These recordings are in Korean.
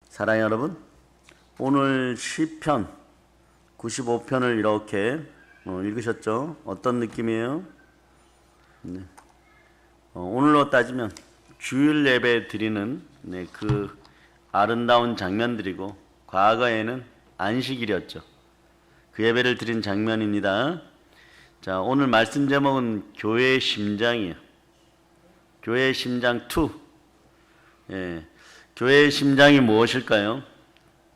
사랑하는 여러분, 오늘 시편 95편을 이렇게 읽으셨죠? 어떤 느낌이에요? 네. 오늘로 따지면 주일 예배 드리는 그 아름다운 장면들이고, 과거에는 안식일이었죠. 그 예배를 드린 장면입니다. 자, 오늘 말씀 제목은 교회의 심장이에요. 교회의 심장 2. 예, 교회의 심장이 무엇일까요?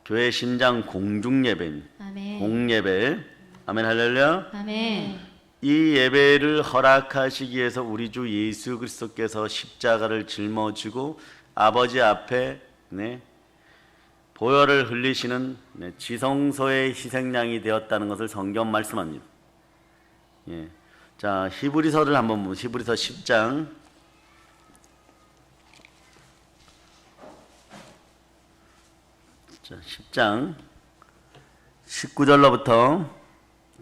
교회의 심장 공중예배입니다. 아멘. 공예배. 아멘 할렐루야. 아멘. 이 예배를 허락하시기 위해서 우리 주 예수 그리스도께서 십자가를 짊어지고 아버지 앞에 보혈을 흘리시는 지성소의 희생양이 되었다는 것을 성경 말씀합니다. 예. 자, 히브리서를 한번 보면 히브리서 10장 10장 19절로부터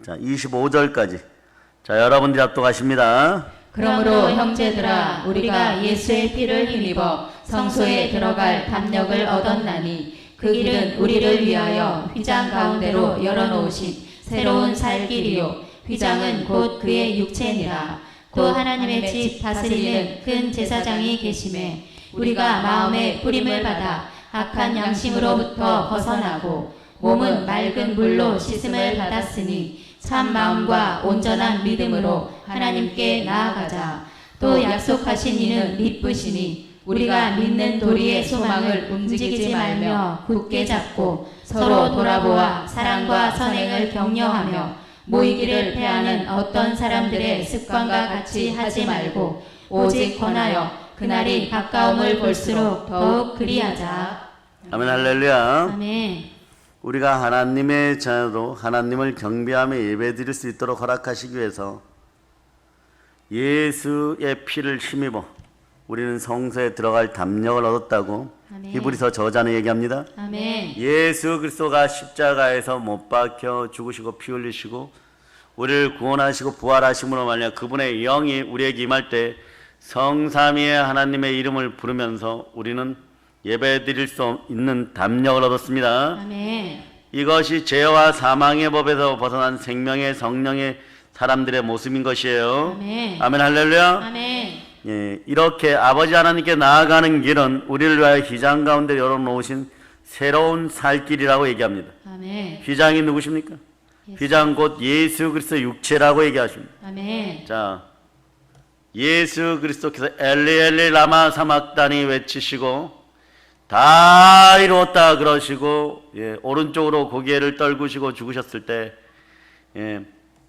25절까지. 자, 여러분들이 합독하십니다. 그러므로 형제들아, 우리가 예수의 피를 힘입어 성소에 들어갈 담력을 얻었나니 그 길은 우리를 위하여 휘장 가운데로 열어놓으신 새로운 살 길이요, 휘장은 곧 그의 육체니라. 또 하나님의 집 다스리는 큰 제사장이 계심에 우리가 마음의 뿌림을 받아 악한 양심으로부터 벗어나고 몸은 맑은 물로 씻음을 받았으니 참 마음과 온전한 믿음으로 하나님께 나아가자. 또 약속하신 이는 미쁘시니 우리가 믿는 도리의 소망을 움직이지 말며 굳게 잡고 서로 돌아보아 사랑과 선행을 격려하며 모이기를 패하는 어떤 사람들의 습관과 같이 하지 말고 오직 권하여 그날이 가까움을 볼수록 더욱 그리하자. 아멘 할렐루야. 아멘. 우리가 하나님의 자녀로 하나님을 경배하며 예배드릴 수 있도록 허락하시기 위해서 예수의 피를 힘입어 우리는 성소에 들어갈 담력을 얻었다고 아멘. 히브리서 저자는 얘기합니다. 아멘. 예수 그리스도가 십자가에서 못 박혀 죽으시고 피 흘리시고 우리를 구원하시고 부활하심으로 말미암아 그분의 영이 우리에게 임할 때 성삼위의 하나님의 이름을 부르면서 우리는 예배드릴 수 있는 담력을 얻었습니다. 아멘. 이것이 죄와 사망의 법에서 벗어난 생명의 성령의 사람들의 모습인 것이에요. 아멘. 아멘 할렐루야. 아멘. 예, 이렇게 아버지 하나님께 나아가는 길은 우리를 위하여 휘장 가운데 열어놓으신 새로운 살길이라고 얘기합니다. 아멘. 휘장이 누구십니까? 휘장 곧 예수 그리스도 육체라고 얘기하십니다. 아멘. 자, 예수 그리스도께서 엘리 엘리 라마 사막다니 외치시고 다 이루었다 그러시고 오른쪽으로 고개를 떨구시고 죽으셨을 때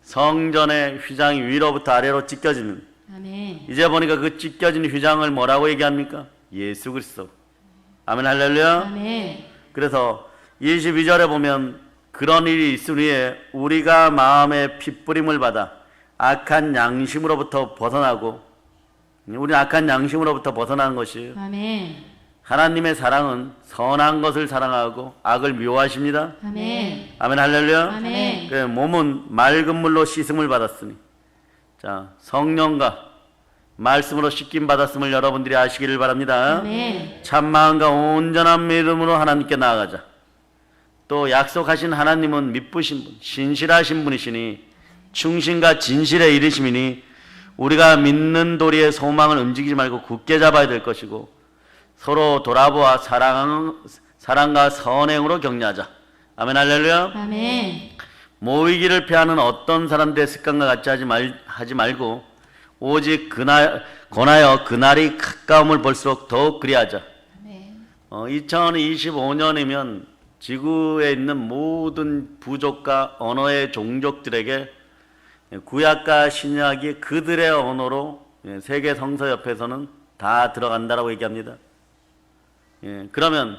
성전의 휘장이 위로부터 아래로 찢겨지는, 아멘. 이제 보니까 그 찢겨진 휘장을 뭐라고 얘기합니까? 예수 그리스도. 아멘 할렐루야. 아멘. 그래서 22절에 보면 그런 일이 있은 후에 우리가 마음의 핏부림을 받아 악한 양심으로부터 벗어나고, 우리 악한 양심으로부터 벗어나는 것이에요. 아멘. 하나님의 사랑은 선한 것을 사랑하고 악을 미워하십니다. 아멘. 아멘 할렐루야. 아멘. 그 몸은 맑은 물로 씻음을 받았으니, 자, 성령과 말씀으로 씻김 받았음을 여러분들이 아시기를 바랍니다. 아멘. 참 마음과 온전한 믿음으로 하나님께 나아가자. 또 약속하신 하나님은 미쁘신 분, 신실하신 분이시니 충신과 진실에 이르심이니 우리가 믿는 도리의 소망을 움직이지 말고 굳게 잡아야 될 것이고 서로 돌아보아 사랑과 선행으로 격려하자. 아멘 할렐루야. 아멘. 모이기를 피하는 어떤 사람들의 습관과 같이 하지 말고 오직 권하여 그날이 가까움을 볼수록 더욱 그리하자. 아멘. 2025년이면 지구에 있는 모든 부족과 언어의 종족들에게 구약과 신약이 그들의 언어로 세계 성서협회에서는 다 들어간다라고 얘기합니다. 그러면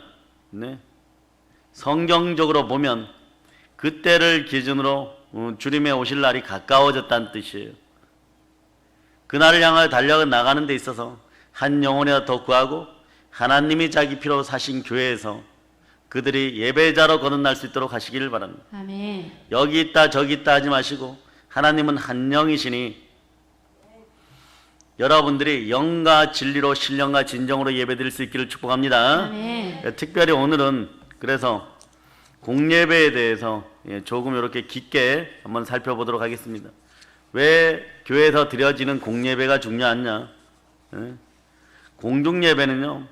성경적으로 보면 그때를 기준으로 주님의 오실 날이 가까워졌다는 뜻이에요. 그날을 향하여 달려가 나가는 데 있어서 한 영혼이라도 더 구하고 하나님이 자기 피로 사신 교회에서 그들이 예배자로 거듭날 수 있도록 하시기를 바랍니다. 아멘. 여기 있다 저기 있다 하지 마시고 하나님은 한 영이시니 여러분들이 영과 진리로 신령과 진정으로 예배드릴 수 있기를 축복합니다. 아멘. 특별히 오늘은 그래서 공예배에 대해서 조금 이렇게 깊게 한번 살펴보도록 하겠습니다. 왜 교회에서 드려지는 공예배가 중요하냐? 공중예배는요,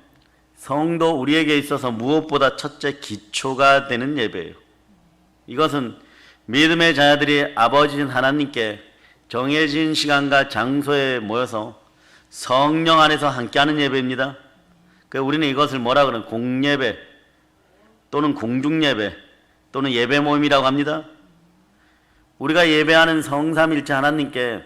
성도 우리에게 있어서 무엇보다 첫째 기초가 되는 예배예요. 이것은 믿음의 자녀들이 아버지신 하나님께 정해진 시간과 장소에 모여서 성령 안에서 함께하는 예배입니다. 그래서 우리는 이것을 뭐라 그러는 공예배 또는 공중예배 또는 예배 모임이라고 합니다. 우리가 예배하는 성삼일체 하나님께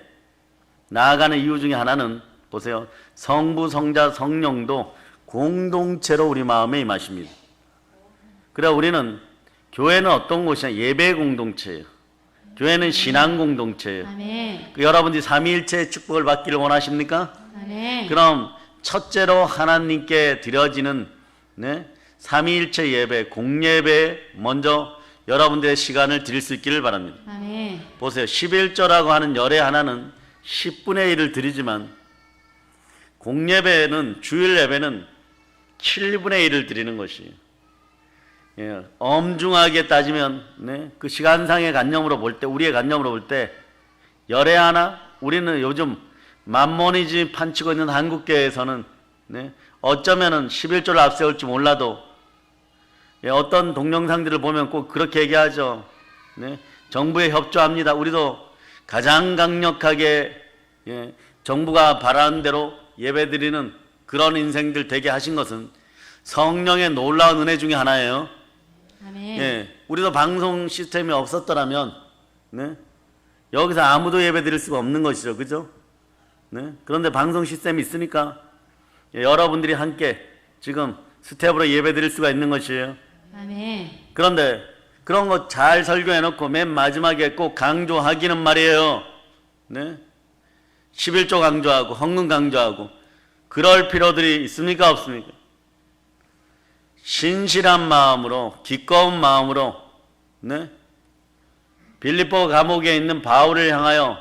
나아가는 이유 중에 하나는 보세요. 성부, 성자, 성령도 공동체로 우리 마음에 임하십니다. 그래 우리는 교회는 어떤 곳이냐? 예배 공동체예요. 교회는 신앙 공동체예요. 아멘. 여러분들이 삼위일체의 축복을 받기를 원하십니까? 아멘. 그럼 첫째로 하나님께 드려지는 삼위일체 예배, 공예배에 먼저 여러분들의 시간을 드릴 수 있기를 바랍니다. 아멘. 보세요. 11조라고 하는 열의 하나는 10분의 1을 드리지만 공예배는 주일 예배는 7분의 1을 드리는 것이에요. 엄중하게 따지면 그 시간상의 관념으로 볼 때, 우리의 관념으로 볼 때 열의 하나, 우리는 요즘 만모니즘 판치고 있는 한국교회에서는 어쩌면은 11조를 앞세울지 몰라도 어떤 동영상들을 보면 꼭 그렇게 얘기하죠. 정부에 협조합니다. 우리도 가장 강력하게 정부가 바라는 대로 예배드리는 그런 인생들 되게 하신 것은 성령의 놀라운 은혜 중에 하나예요. 아멘. 우리도 방송 시스템이 없었더라면 여기서 아무도 예배드릴 수가 없는 것이죠. 그죠? 그런데 방송 시스템이 있으니까 여러분들이 함께 지금 스텝으로 예배드릴 수가 있는 것이에요. 아멘. 그런데 그런 거 잘 설교해놓고 맨 마지막에 꼭 강조하기는 말이에요. 11조 강조하고 헌금 강조하고 그럴 필요들이 있습니까? 없습니까? 신실한 마음으로 기꺼운 마음으로 빌립보 감옥에 있는 바울을 향하여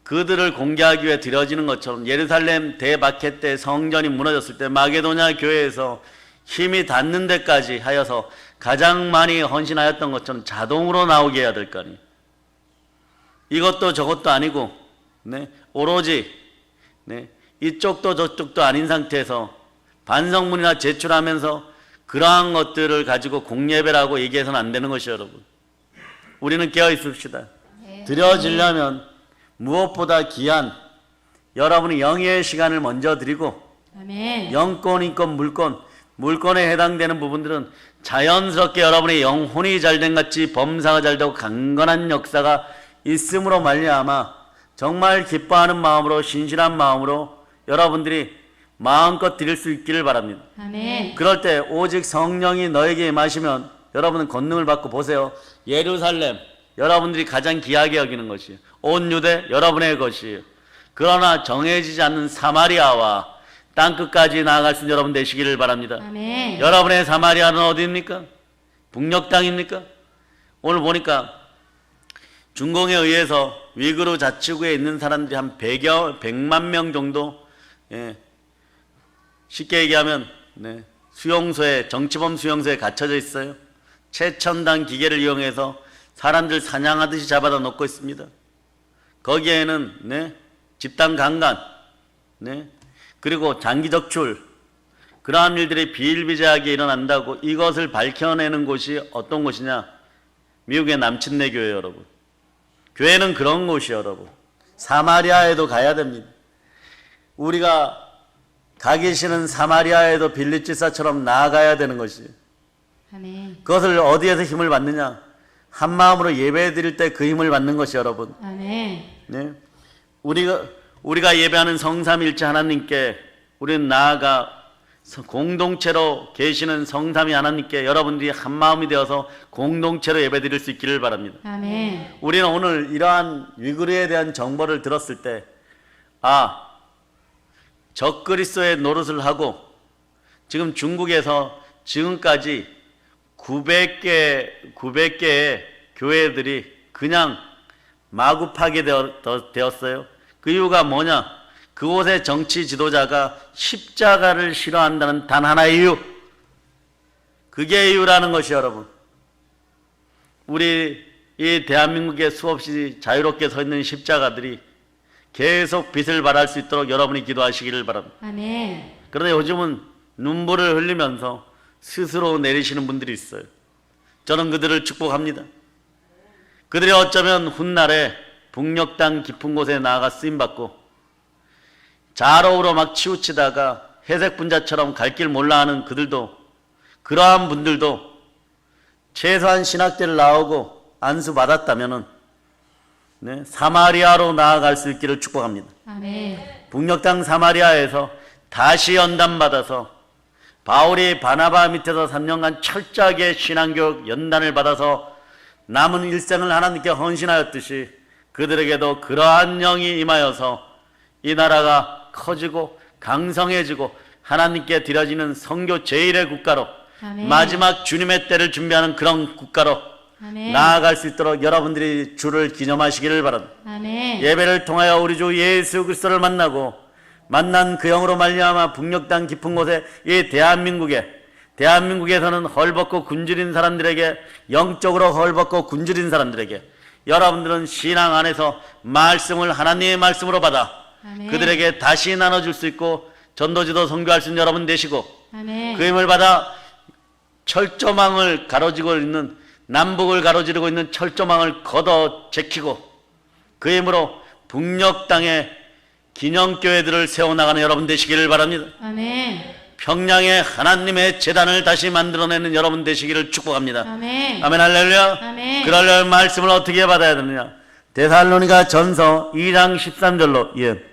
그들을 공개하기 위해 드려지는 것처럼 예루살렘 대박해 때 성전이 무너졌을 때 마게도냐 교회에서 힘이 닿는 데까지 하여서 가장 많이 헌신하였던 것처럼 자동으로 나오게 해야 될 거 아니에요. 이것도 저것도 아니고 오로지 이쪽도 저쪽도 아닌 상태에서 반성문이나 제출하면서 그러한 것들을 가지고 공예배라고 얘기해서는 안 되는 것이에요. 여러분, 우리는 깨어 있읍시다. 드려지려면 무엇보다 귀한 여러분이 영의 시간을 먼저 드리고 아멘. 영권, 인권, 물권에 해당되는 부분들은 자연스럽게 여러분의 영혼이 잘된 같이 범사가 잘되고 강건한 역사가 있음으로 말미암아 정말 기뻐하는 마음으로 신실한 마음으로 여러분들이 마음껏 드릴 수 있기를 바랍니다. 아멘. 그럴 때 오직 성령이 너에게 임하시면 여러분은 권능을 받고 보세요. 예루살렘 여러분들이 가장 귀하게 여기는 것이에요. 온 유대 여러분의 것이에요. 그러나 정해지지 않는 사마리아와 땅끝까지 나아갈 수 있는 여러분 되시기를 바랍니다. 아멘. 여러분의 사마리아는 어디입니까? 북녘 땅입니까? 오늘 보니까 중공에 의해서 위구르 자치구에 있는 사람들이 한 100만 명 정도 쉽게 얘기하면 수용소에 정치범 수용소에 갇혀져 있어요. 최첨단 기계를 이용해서 사람들 사냥하듯이 잡아다 놓고 있습니다. 거기에는 집단 강간 그리고 장기 적출 그러한 일들이 비일비재하게 일어난다고 이것을 밝혀내는 곳이 어떤 곳이냐? 미국의 남침내 교회 여러분. 교회는 그런 곳이에요 여러분. 사마리아에도 가야 됩니다. 우리가 가기 싫은 사마리아에도 빌립지사처럼 나아가야 되는 것이에요. 아멘. 그것을 어디에서 힘을 받느냐? 한 마음으로 예배 드릴 때 그 힘을 받는 것이 여러분. 아멘. 우리가 예배하는 성삼일체 하나님께 우리는 나아가 공동체로 계시는 성삼위 하나님께 여러분들이 한 마음이 되어서 공동체로 예배 드릴 수 있기를 바랍니다. 아멘. 우리는 오늘 이러한 위구르에 대한 정보를 들었을 때 적그리스도의 노릇을 하고 지금 중국에서 지금까지 900개의 교회들이 그냥 마구 파괴되었어요. 그 이유가 뭐냐? 그곳의 정치 지도자가 십자가를 싫어한다는 단 하나의 이유, 그게 이유라는 것이 여러분, 우리 이 대한민국에 수없이 자유롭게 서 있는 십자가들이 계속 빛을 발할 수 있도록 여러분이 기도하시기를 바랍니다. 아멘. 그런데 요즘은 눈물을 흘리면서 스스로 내리시는 분들이 있어요. 저는 그들을 축복합니다. 그들이 어쩌면 훗날에 북녘 땅 깊은 곳에 나아가 쓰임받고 자로우로 막 치우치다가 회색 분자처럼 갈 길 몰라 하는 그들도, 그러한 분들도 최소한 신학대를 나오고 안수 받았다면은 사마리아로 나아갈 수 있기를 축복합니다. 아멘. 북녘 땅 사마리아에서 다시 연단받아서 바울이 바나바 밑에서 3년간 철저하게 신앙교육 연단을 받아서 남은 일생을 하나님께 헌신하였듯이 그들에게도 그러한 영이 임하여서 이 나라가 커지고 강성해지고 하나님께 드려지는 선교 제1의 국가로, 아멘. 마지막 주님의 때를 준비하는 그런 국가로 아멘. 나아갈 수 있도록 여러분들이 주를 기념하시기를 바랍니다. 아멘. 예배를 통하여 우리 주 예수 그리스도를 만나고 만난 그 영으로 말미암아 북녘 땅 깊은 곳에 이 대한민국에서는 헐벗고 굶주린 사람들에게, 영적으로 헐벗고 굶주린 사람들에게 여러분들은 신앙 안에서 말씀을 하나님의 말씀으로 받아 아멘. 그들에게 다시 나눠줄 수 있고 전도지도 선교할 수 있는 여러분 되시고, 아멘. 그 힘을 받아 철조망을 가로지고 있는, 남북을 가로지르고 있는 철조망을 걷어 제키고 그 힘으로 북녘 땅에 기념교회들을 세워나가는 여러분 되시기를 바랍니다. 아멘. 평양에 하나님의 재단을 다시 만들어내는 여러분 되시기를 축복합니다. 아멘. 아멘 할렐루야. 아멘. 그러려면 말씀을 어떻게 받아야 되느냐? 데살로니가 전서 2장 13절로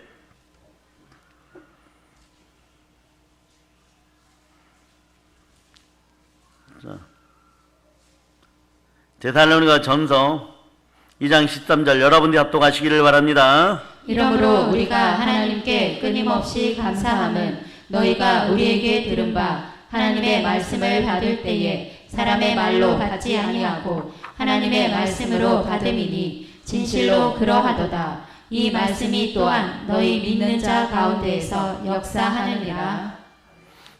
데살로니가 전서 2장 13절 여러분들이 합독하시기를 바랍니다. 이러므로 우리가 하나님께 끊임없이 감사함은 너희가 우리에게 들은 바 하나님의 말씀을 받을 때에 사람의 말로 받지 아니하고 하나님의 말씀으로 받음이니 진실로 그러하도다. 이 말씀이 또한 너희 믿는 자 가운데에서 역사하느니라.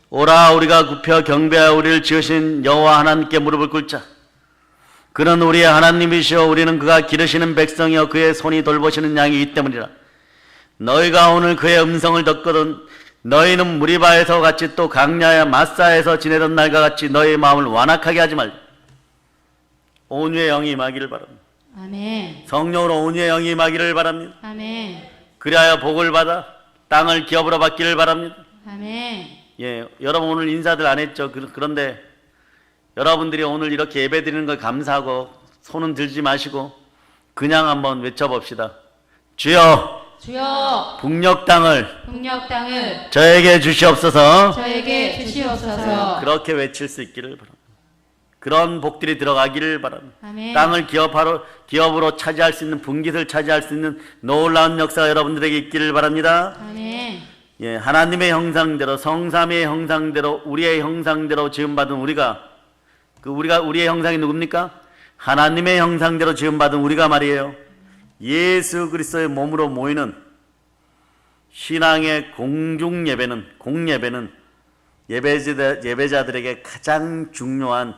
오라 우리가 굽혀 경배하여 우리를 지으신 여호와 하나님께 무릎을 꿇자. 그는 우리의 하나님이시오 우리는 그가 기르시는 백성이요 그의 손이 돌보시는 양이기 때문이라. 너희가 오늘 그의 음성을 듣거든 너희는 무리바에서 같이 또 강야의 마사에서 지내던 날과 같이 너희의 마음을 완악하게 하지 말라. 온유의 영이 임하기를 바랍니다. 아멘. 성령으로 온유의 영이 임하기를 바랍니다. 아멘. 그리하여 복을 받아 땅을 기업으로 받기를 바랍니다. 아멘. 예, 여러분 오늘 인사들 안 했죠? 그런데 여러분들이 오늘 이렇게 예배 드리는 걸 감사하고 손은 들지 마시고 그냥 한번 외쳐봅시다. 주여, 주여, 북녘 땅을 북녘 땅을 저에게 주시옵소서. 저에게 주시옵소서. 그렇게 외칠 수 있기를 바랍니다. 그런 복들이 들어가기를 바랍니다. 아멘. 땅을 기업으로 차지할 수 있는, 분깃을 차지할 수 있는 놀라운 역사가 여러분들에게 있기를 바랍니다. 아멘. 예, 하나님의 형상대로, 성삼위의 형상대로, 우리의 형상대로 지음받은 우리의 형상이 누굽니까? 하나님의 형상대로 지음받은 우리가 말이에요. 예수 그리스도의 몸으로 모이는 신앙의 공예배는 예배자들에게 가장 중요한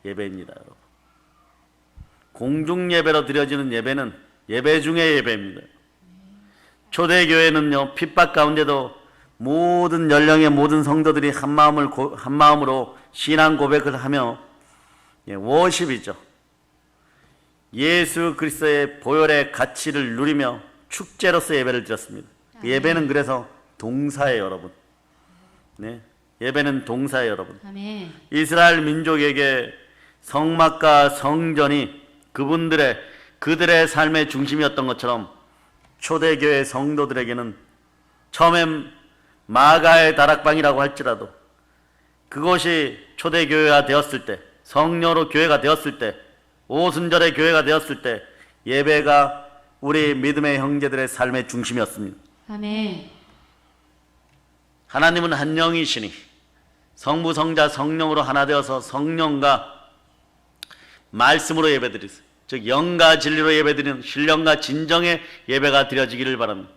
예배입니다. 여러분. 공중예배로 드려지는 예배는 예배 중의 예배입니다. 초대교회는요, 핍박 가운데도 모든 연령의 모든 성도들이 한 마음으로 신앙 고백을 하며 워십이죠. 예수 그리스도의 보혈의 가치를 누리며 축제로서 예배를 드렸습니다. 예배는 그래서 동사예요, 여러분. 예배는 동사예요, 여러분. 아멘. 이스라엘 민족에게 성막과 성전이 그들의 삶의 중심이었던 것처럼 초대교회 성도들에게는 처음엔 마가의 다락방이라고 할지라도 그것이 초대교회가 되었을 때, 성령으로 교회가 되었을 때, 오순절의 교회가 되었을 때 예배가 우리 믿음의 형제들의 삶의 중심이었습니다. 아멘. 하나님은 한 영이시니 성부, 성자, 성령으로 하나 되어서 성령과 말씀으로 예배드리세요. 즉 영과 진리로 예배드리는 신령과 진정의 예배가 드려지기를 바랍니다.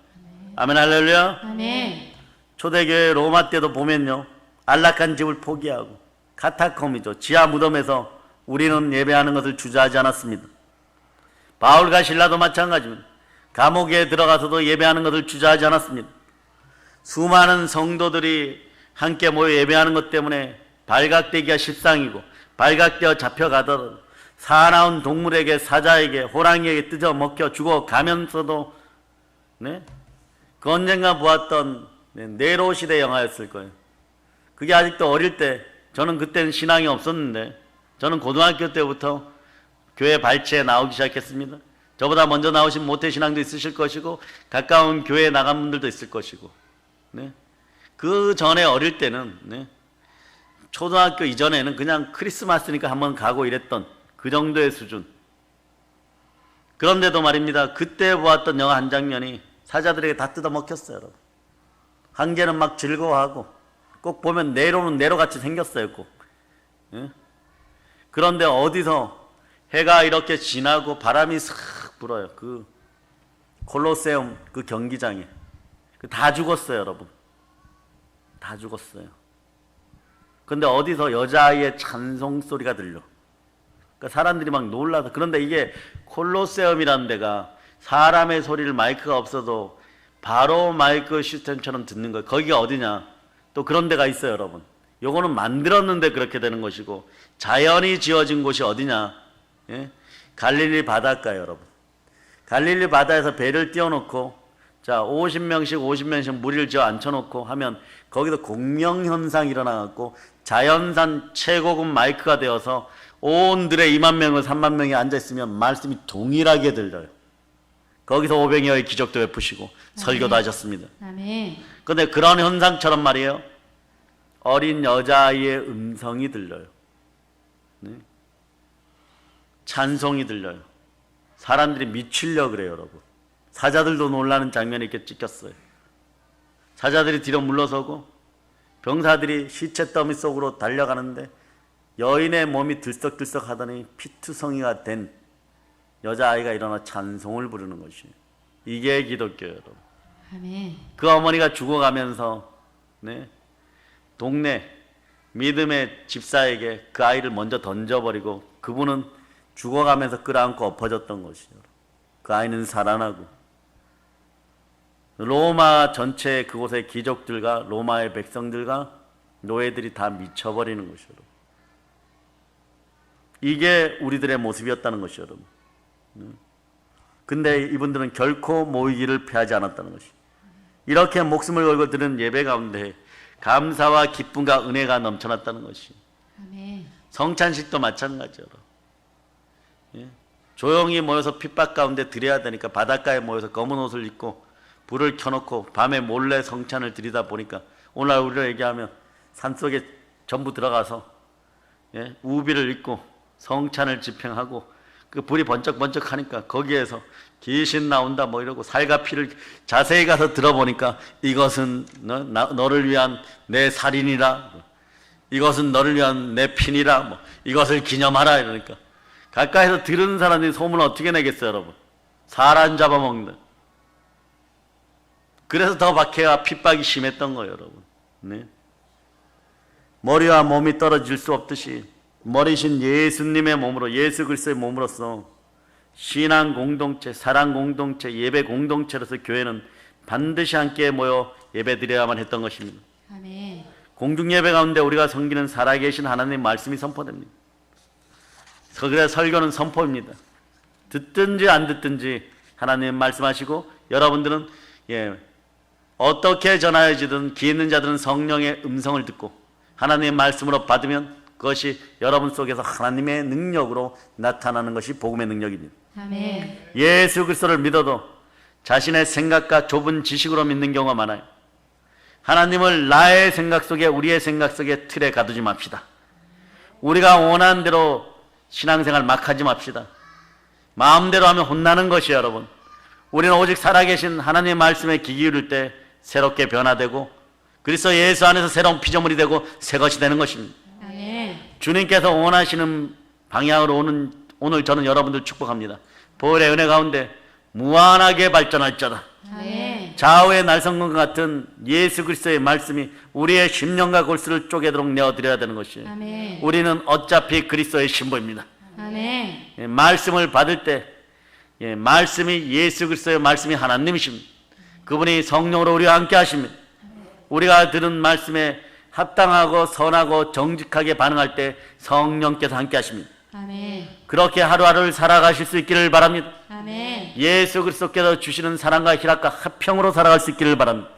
아멘 할렐루야. 아멘. 초대교회 로마 때도 보면요, 안락한 집을 포기하고 카타콤이죠, 지하 무덤에서 우리는 예배하는 것을 주저하지 않았습니다. 바울과 실라도 마찬가지입니다. 감옥에 들어가서도 예배하는 것을 주저하지 않았습니다. 수많은 성도들이 함께 모여 예배하는 것 때문에 발각되기가 십상이고 발각되어 잡혀가더라도 사나운 동물에게, 사자에게, 호랑이에게 뜯어 먹혀 죽어가면서도, 그 언젠가 보았던 네로 시대 영화였을 거예요. 그게 아직도 어릴 때, 저는 그때는 신앙이 없었는데 저는 고등학교 때부터 교회 발치에 나오기 시작했습니다. 저보다 먼저 나오신 모태신앙도 있으실 것이고 가까운 교회에 나간 분들도 있을 것이고, 그 전에 어릴 때는, 초등학교 이전에는 그냥 크리스마스니까 한번 가고 이랬던 그 정도의 수준. 그런데도 말입니다, 그때 보았던 영화 한 장면이 사자들에게 다 뜯어먹혔어요. 여러분. 황제는 막 즐거워하고, 꼭 보면 네로는 네로같이 생겼어요, 꼭. 그런데 어디서 해가 이렇게 지나고 바람이 싹 불어요. 그 콜로세움 그 경기장에 다 죽었어요, 여러분. 다 죽었어요. 근데 어디서 여자아이의 찬송 소리가 들려. 그러니까 사람들이 막 놀라서. 그런데 이게 콜로세움이라는 데가 사람의 소리를 마이크가 없어도 바로 마이크 시스템처럼 듣는 거예요. 거기가 어디냐? 또 그런 데가 있어요, 여러분. 요거는 만들었는데 그렇게 되는 것이고, 자연이 지어진 곳이 어디냐? 갈릴리 바닷가예요, 여러분. 갈릴리 바다에서 배를 띄워놓고, 자, 50명씩 무리를 지어 앉혀놓고 하면 거기서 공명현상이 일어나갖고 자연산 최고급 마이크가 되어서 온 들에 2만 명을 3만 명이 앉아있으면 말씀이 동일하게 들려요. 거기서 500여의 기적도 베푸시고 설교도 하셨습니다. 아멘. 그런데 그런 현상처럼 말이에요, 어린 여자아이의 음성이 들려요. 찬송이 들려요. 사람들이 미치려고 그래요, 여러분. 사자들도 놀라는 장면이 이렇게 찍혔어요. 사자들이 뒤로 물러서고 병사들이 시체 더미 속으로 달려가는데 여인의 몸이 들썩들썩 하더니 피투성이가 된 여자아이가 일어나 찬송을 부르는 것이에요. 이게 기독교예요, 여러분. 아멘. 그 어머니가 죽어가면서 동네 믿음의 집사에게 그 아이를 먼저 던져버리고 그분은 죽어가면서 끌어안고 엎어졌던 것이죠. 그 아이는 살아나고 로마 전체 그곳의 귀족들과 로마의 백성들과 노예들이 다 미쳐버리는 것이죠. 이게 우리들의 모습이었다는 것이죠, 여러분. 근데 이분들은 결코 모이기를 피하지 않았다는 것이. 이렇게 목숨을 걸고 드는 예배 가운데 감사와 기쁨과 은혜가 넘쳐났다는 것이. 아멘. 성찬식도 마찬가지로, 조용히 모여서 핍박 가운데 드려야 되니까 바닷가에 모여서 검은 옷을 입고 불을 켜놓고 밤에 몰래 성찬을 드리다 보니까 오늘 우리로 얘기하면 산속에 전부 들어가서 우비를 입고 성찬을 집행하고 그 불이 번쩍번쩍 하니까 거기에서 귀신 나온다 뭐 이러고 살과 피를 자세히 가서 들어보니까 이것은 너를 위한 내 살인이라, 이것은 너를 위한 내 피니라, 뭐 이것을 기념하라 이러니까 가까이서 들은 사람들이 소문을 어떻게 내겠어요, 여러분? 사람 잡아먹는. 그래서 더 박해와 핍박이 심했던 거예요, 여러분. 머리와 몸이 떨어질 수 없듯이 머리신 예수님의 몸으로, 예수 그리스도의 몸으로서 신앙 공동체, 사랑 공동체, 예배 공동체로서 교회는 반드시 함께 모여 예배 드려야만 했던 것입니다. 아멘. 공중 예배 가운데 우리가 섬기는 살아계신 하나님의 말씀이 선포됩니다. 그래서 설교는 선포입니다. 듣든지 안 듣든지 하나님 말씀하시고 여러분들은 어떻게 전하여지든 귀 있는 자들은 성령의 음성을 듣고 하나님의 말씀으로 받으면 그것이 여러분 속에서 하나님의 능력으로 나타나는 것이 복음의 능력입니다. 아멘. 예수 그리스도를 믿어도 자신의 생각과 좁은 지식으로 믿는 경우가 많아요. 하나님을 나의 생각 속에, 우리의 생각 속에 틀에 가두지 맙시다. 우리가 원하는 대로 신앙생활 막 하지 맙시다. 마음대로 하면 혼나는 것이에요, 여러분. 우리는 오직 살아계신 하나님의 말씀에 귀 기울일 때 새롭게 변화되고 그리스도 예수 안에서 새로운 피조물이 되고 새 것이 되는 것입니다. 아멘. 주님께서 원하시는 방향으로 오늘 저는 여러분들 축복합니다. 보혈의 은혜 가운데 무한하게 발전할지어다. 아멘. 아멘. 날성과 같은 예수 그리스도의 말씀이 우리의 심령과 골수를 쪼개도록 내어드려야 되는 것이에요. 아멘. 우리는 어차피 그리스도의 신부입니다. 아멘. 예, 말씀을 받을 때 말씀이 예수 그리스도의 말씀이 하나님이십니다. 그분이 성령으로 우리와 함께 하십니다. 우리가 들은 말씀에 합당하고 선하고 정직하게 반응할 때 성령께서 함께 하십니다. 아멘. 그렇게 하루하루를 살아가실 수 있기를 바랍니다. 아멘. 예수 그리스도께서 주시는 사랑과 희락과 화평으로 살아갈 수 있기를 바랍니다.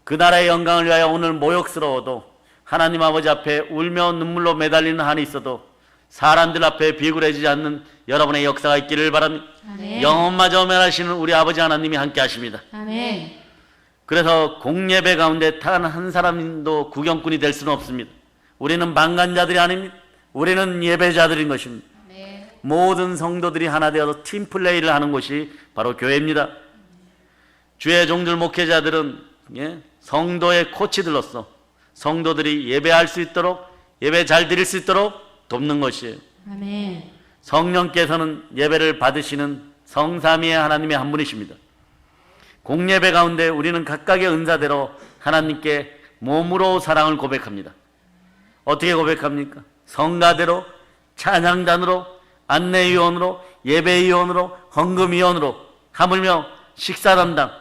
그 나라의 영광을 위하여 오늘 모욕스러워도 하나님 아버지 앞에 울며 눈물로 매달리는 한이 있어도 사람들 앞에 비굴해지지 않는 여러분의 역사가 있기를 바랍니다. 아멘. 영혼마저 멸하시는 우리 아버지 하나님이 함께 하십니다. 아멘. 그래서 공예배 가운데 단 한 사람도 구경꾼이 될 수는 없습니다. 우리는 방관자들이 아닙니다. 우리는 예배자들인 것입니다. 아멘. 모든 성도들이 하나 되어서 팀플레이를 하는 곳이 바로 교회입니다. 주의 종들 목회자들은 성도의 코치들로서 성도들이 예배할 수 있도록 예배 잘 드릴 수 있도록 돕는 것이에요. 아멘. 성령께서는 예배를 받으시는 성삼위의 하나님의 한 분이십니다. 공예배 가운데 우리는 각각의 은사대로 하나님께 몸으로 사랑을 고백합니다. 어떻게 고백합니까? 성가대로, 찬양단으로, 안내위원으로, 예배위원으로, 헌금위원으로, 하물며 식사 담당,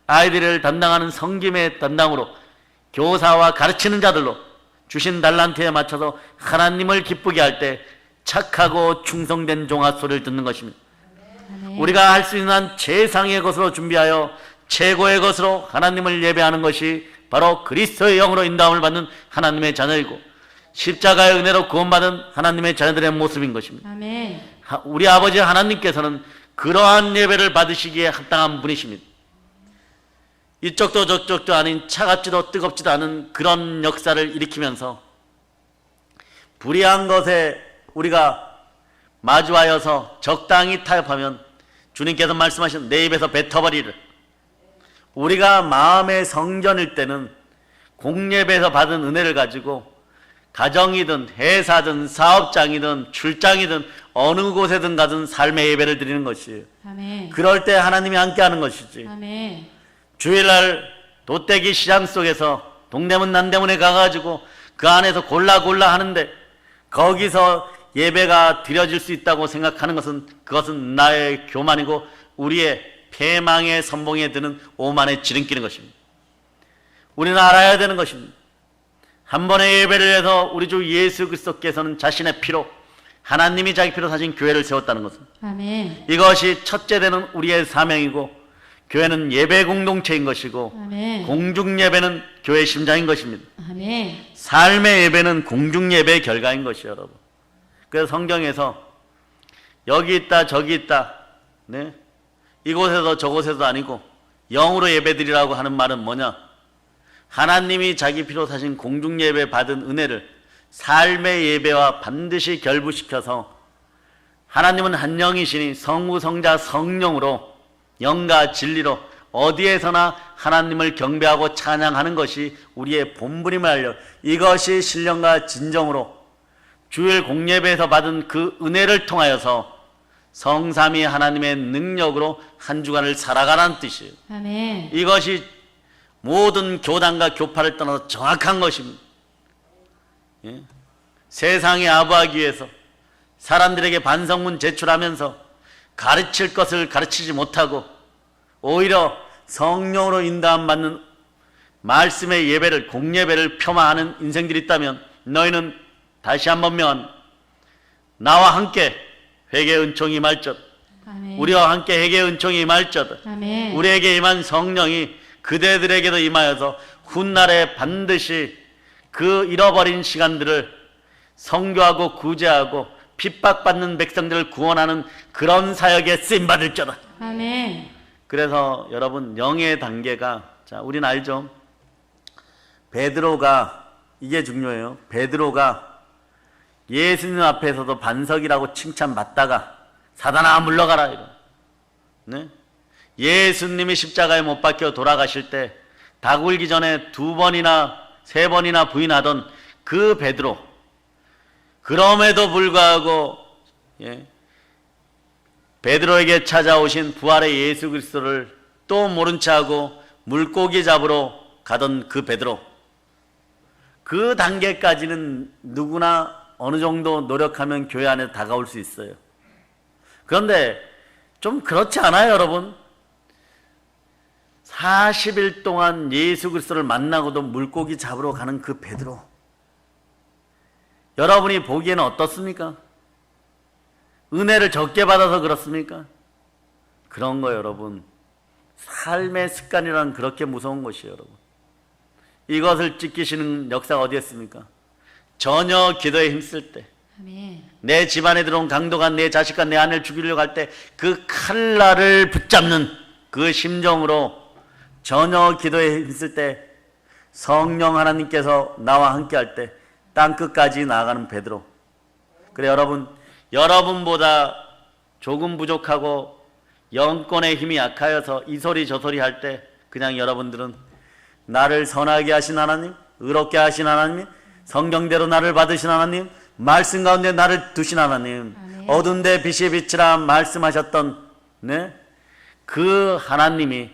아이들을 담당하는 성김의 담당으로, 교사와 가르치는 자들로 주신 달란트에 맞춰서 하나님을 기쁘게 할 때 착하고 충성된 종아 소리를 듣는 것입니다. 아멘. 우리가 할 수 있는 한 최상의 것으로 준비하여 최고의 것으로 하나님을 예배하는 것이 바로 그리스도의 영으로 인도함을 받는 하나님의 자녀이고 십자가의 은혜로 구원받은 하나님의 자녀들의 모습인 것입니다. 아멘. 우리 아버지 하나님께서는 그러한 예배를 받으시기에 합당한 분이십니다. 이쪽도 저쪽도 아닌 차갑지도 뜨겁지도 않은 그런 역사를 일으키면서 불의한 것에 우리가 마주하여서 적당히 타협하면 주님께서 말씀하신 내 입에서 뱉어버리를. 우리가 마음의 성전일 때는 공예배에서 받은 은혜를 가지고 가정이든 회사든 사업장이든 출장이든 어느 곳에든 가든 삶의 예배를 드리는 것이에요. 아멘. 그럴 때 하나님이 함께하는 것이지. 아멘. 주일날 도떼기 시장 속에서 동대문 남대문에 가가지고 그 안에서 골라 하는데 거기서 예배가 드려질 수 있다고 생각하는 것은 그것은 나의 교만이고 우리의 패망의 선봉에 드는 오만의 지름길인 것입니다. 우리는 알아야 되는 것입니다. 한 번의 예배를 해서 우리 주 예수 그리스도께서는 자신의 피로 하나님이 자기 피로 사신 교회를 세웠다는 것은 아멘. 이것이 첫째 되는 우리의 사명이고 교회는 예배 공동체인 것이고 아멘. 공중 예배는 교회의 심장인 것입니다. 아멘. 삶의 예배는 공중 예배의 결과인 것이에요, 여러분. 그래서 성경에서 여기 있다 저기 있다 이곳에서 저곳에도 아니고 영으로 예배드리라고 하는 말은 뭐냐? 하나님이 자기 피로 사신 공중 예배 받은 은혜를 삶의 예배와 반드시 결부시켜서 하나님은 한 영이시니 성부 성자 성령으로 영과 진리로 어디에서나 하나님을 경배하고 찬양하는 것이 우리의 본분임을 알려 이것이 신령과 진정으로 주일 공예배에서 받은 그 은혜를 통하여서 성삼위 하나님의 능력으로 한 주간을 살아가라는 뜻이에요. 아멘. 이것이 모든 교단과 교파를 떠나서 정확한 것입니다. 세상에 아부하기 위해서 사람들에게 반성문 제출하면서 가르칠 것을 가르치지 못하고 오히려 성령으로 인도함 받는 말씀의 예배를 공예배를 폄하하는 인생들이 있다면 너희는 다시 한번 면 나와 함께 회개의 은총이 임할지어다. 아멘. 우리와 함께 회개의 은총이 임할지어다. 아멘. 우리에게 임한 성령이 그대들에게도 임하여서 훗날에 반드시 그 잃어버린 시간들을 선교하고 구제하고 핍박받는 백성들을 구원하는 그런 사역에 쓰임받을 자다. 아멘. 그래서 여러분 영의 단계가 자 우리는 알죠. 베드로가 이게 중요해요. 베드로가 예수님 앞에서도 반석이라고 칭찬받다가 사단아 물러가라 이러. 네? 예수님이 십자가에 못 박혀 돌아가실 때 닭 울기 전에 2번이나 3번이나 부인하던 그 베드로 그럼에도 불구하고 베드로에게 찾아오신 부활의 예수 그리스도를 또 모른 채 하고 물고기 잡으러 가던 그 베드로, 그 단계까지는 누구나 어느 정도 노력하면 교회 안에 다가올 수 있어요. 그런데 좀 그렇지 않아요, 여러분? 40일 동안 예수 그리스도를 만나고도 물고기 잡으러 가는 그 베드로, 여러분이 보기에는 어떻습니까? 은혜를 적게 받아서 그렇습니까? 그런 거 여러분, 삶의 습관이란 그렇게 무서운 것이에요, 여러분. 이것을 지키시는 역사가 어디에 있습니까? 전혀 기도에 힘쓸 때, 아멘. 내 집안에 들어온 강도가 내 자식과 내 아내를 죽이려고 할 때 그 칼날을 붙잡는 그 심정으로 전혀 기도에 힘쓸 때, 성령 하나님께서 나와 함께 할 때 땅끝까지 나아가는 베드로. 그래 여러분, 여러분보다 조금 부족하고 영권의 힘이 약하여서 이 소리 저 소리 할 때 그냥 여러분들은 나를 선하게 하신 하나님, 의롭게 하신 하나님, 성경대로 나를 받으신 하나님, 말씀 가운데 나를 두신 하나님, 아멘. 어두운 데 빛이 비치라 말씀하셨던 그 하나님이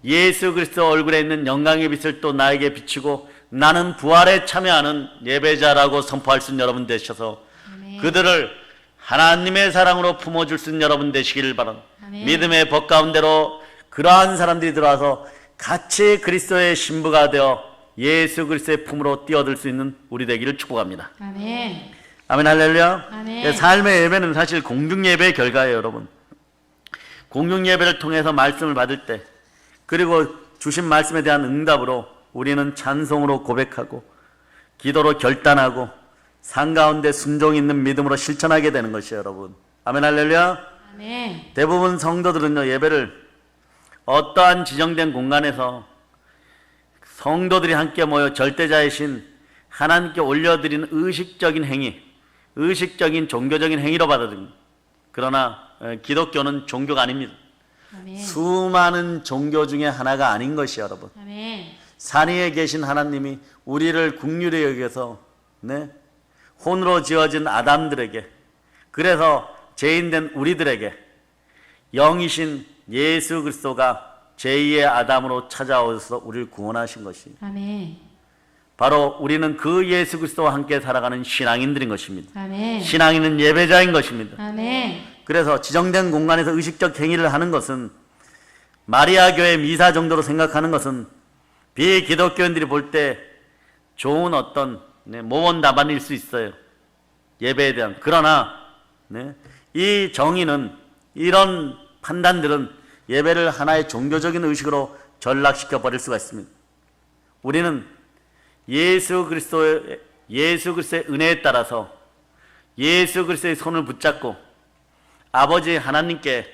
예수 그리스도 얼굴에 있는 영광의 빛을 또 나에게 비추고 나는 부활에 참여하는 예배자라고 선포할 수 있는 여러분 되셔서 아멘. 그들을 하나님의 사랑으로 품어줄 수 있는 여러분 되시기를 바랍니다. 아멘. 믿음의 법 가운데로 그러한 사람들이 들어와서 같이 그리스도의 신부가 되어 예수 그리스도의 품으로 뛰어들 수 있는 우리 되기를 축복합니다. 아멘. 아멘, 할렐루야. 아멘. 삶의 예배는 사실 공중 예배의 결과예요, 여러분. 공중 예배를 통해서 말씀을 받을 때, 그리고 주신 말씀에 대한 응답으로 우리는 찬송으로 고백하고 기도로 결단하고 산 가운데 순종 있는 믿음으로 실천하게 되는 것이에요, 여러분. 아멘, 할렐루야. 아멘. 대부분 성도들은요, 예배를 어떠한 지정된 공간에서 성도들이 함께 모여 절대자이신 하나님께 올려드리는 의식적인 행위, 의식적인 종교적인 행위로 받아들입니다. 그러나 기독교는 종교가 아닙니다. 아멘. 수많은 종교 중에 하나가 아닌 것이 여러분. 아멘. 산 위에 계신 하나님이 우리를 긍휼히 여겨서 혼으로 지어진 아담들에게, 그래서 죄인된 우리들에게 영이신 예수 그리스도가 제2의 아담으로 찾아오셔서 우리를 구원하신 것이, 아멘. 바로 우리는 그 예수 그리스도와 함께 살아가는 신앙인들인 것입니다. 아멘. 신앙인은 예배자인 것입니다. 아멘. 그래서 지정된 공간에서 의식적 행위를 하는 것은, 마리아 교회 미사 정도로 생각하는 것은 비기독교인들이 볼 때 좋은 어떤 모범 답안일 수 있어요, 예배에 대한. 그러나 이 정의는, 이런 판단들은 예배를 하나의 종교적인 의식으로 전락시켜 버릴 수가 있습니다. 우리는 예수 그리스도의 은혜에 따라서 예수 그리스도의 손을 붙잡고 아버지 하나님께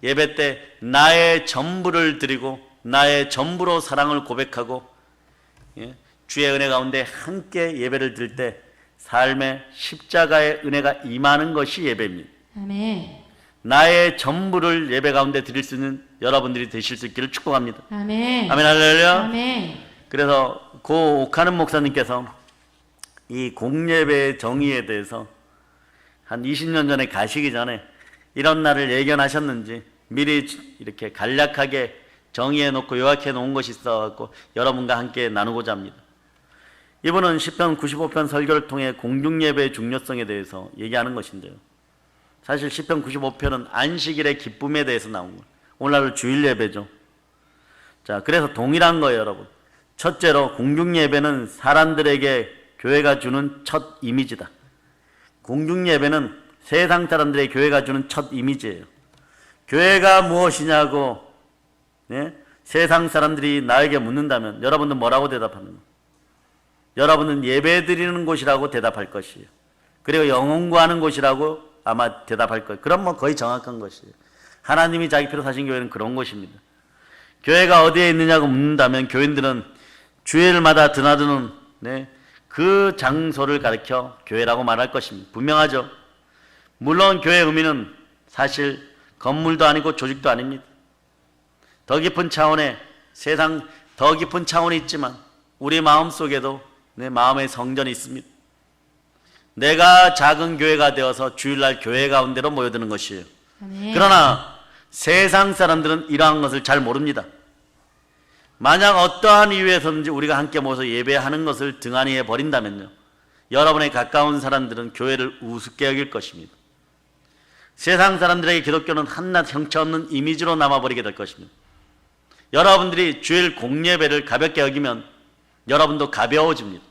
예배 때 나의 전부를 드리고 나의 전부로 사랑을 고백하고 주의 은혜 가운데 함께 예배를 드릴 때 삶의 십자가의 은혜가 임하는 것이 예배입니다. 아멘. 나의 전부를 예배 가운데 드릴 수 있는 여러분들이 되실 수 있기를 축복합니다. 아멘. 아멘, 할렐루야. 아멘. 그래서 고 옥하는 목사님께서 이 공예배의 정의에 대해서 한 20년 전에 가시기 전에 이런 날을 예견하셨는지 미리 이렇게 간략하게 정의해 놓고 요약해 놓은 것이 있어서 여러분과 함께 나누고자 합니다. 이분은 시편 95편 설교를 통해 공중예배의 중요성에 대해서 얘기하는 것인데요, 사실 시편 95편은 안식일의 기쁨에 대해서 나온 거예요. 오늘날 주일 예배죠. 자, 그래서 동일한 거예요, 여러분. 첫째로 공중예배는 사람들에게 교회가 주는 첫 이미지다. 공중예배는 세상 사람들의 교회가 주는 첫 이미지예요. 교회가 무엇이냐고 세상 사람들이 나에게 묻는다면 여러분은 뭐라고 대답하는가? 여러분은 예배드리는 곳이라고 대답할 것이에요. 그리고 영혼 구하는 곳이라고 아마 대답할 거예요. 그럼 거의 정확한 것이에요. 하나님이 자기 피로 사신 교회는 그런 곳입니다. 교회가 어디에 있느냐고 묻는다면 교인들은 주일마다 드나드는 그 장소를 가리켜 교회라고 말할 것입니다. 분명하죠. 물론 교회의 의미는 사실 건물도 아니고 조직도 아닙니다. 더 깊은 차원의 세상, 더 깊은 차원이 있지만 우리 마음속에도 내 마음의 성전이 있습니다. 내가 작은 교회가 되어서 주일날 교회 가운데로 모여드는 것이에요. 아멘. 그러나 세상 사람들은 이러한 것을 잘 모릅니다. 만약 어떠한 이유에서든지 우리가 함께 모여서 예배하는 것을 등한히 해버린다면요, 여러분의 가까운 사람들은 교회를 우습게 여길 것입니다. 세상 사람들에게 기독교는 한낱 형체 없는 이미지로 남아버리게 될 것입니다. 여러분들이 주일 공예배를 가볍게 여기면 여러분도 가벼워집니다.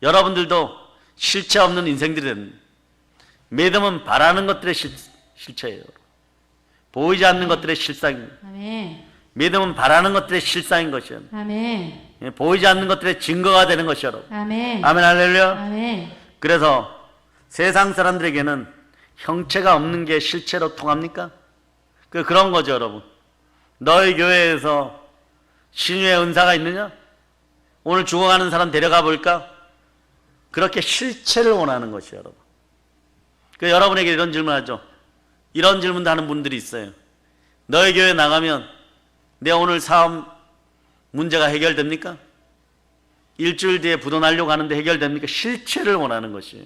여러분들도 실체 없는 인생들이 됩니다. 믿음은 바라는 것들의 실체예요. 보이지 않는 것들의 실상입니다. 아멘. 믿음은 바라는 것들의 실상인 것이에요. 아멘. 보이지 않는 것들의 증거가 되는 것이요, 여러분. 아멘. 아멘, 할렐루야. 아멘. 그래서 세상 사람들에게는 형체가 없는 게 실체로 통합니까? 그런 거죠, 여러분. 너희 교회에서 신유의 은사가 있느냐? 오늘 죽어가는 사람 데려가 볼까? 그렇게 실체를 원하는 것이에요, 여러분. 여러분에게 이런 질문하죠. 이런 질문도 하는 분들이 있어요. 너희 교회 나가면 내 오늘 사업 문제가 해결됩니까? 일주일 뒤에 부도 날려고 하는데 해결됩니까? 실체를 원하는 것이에요.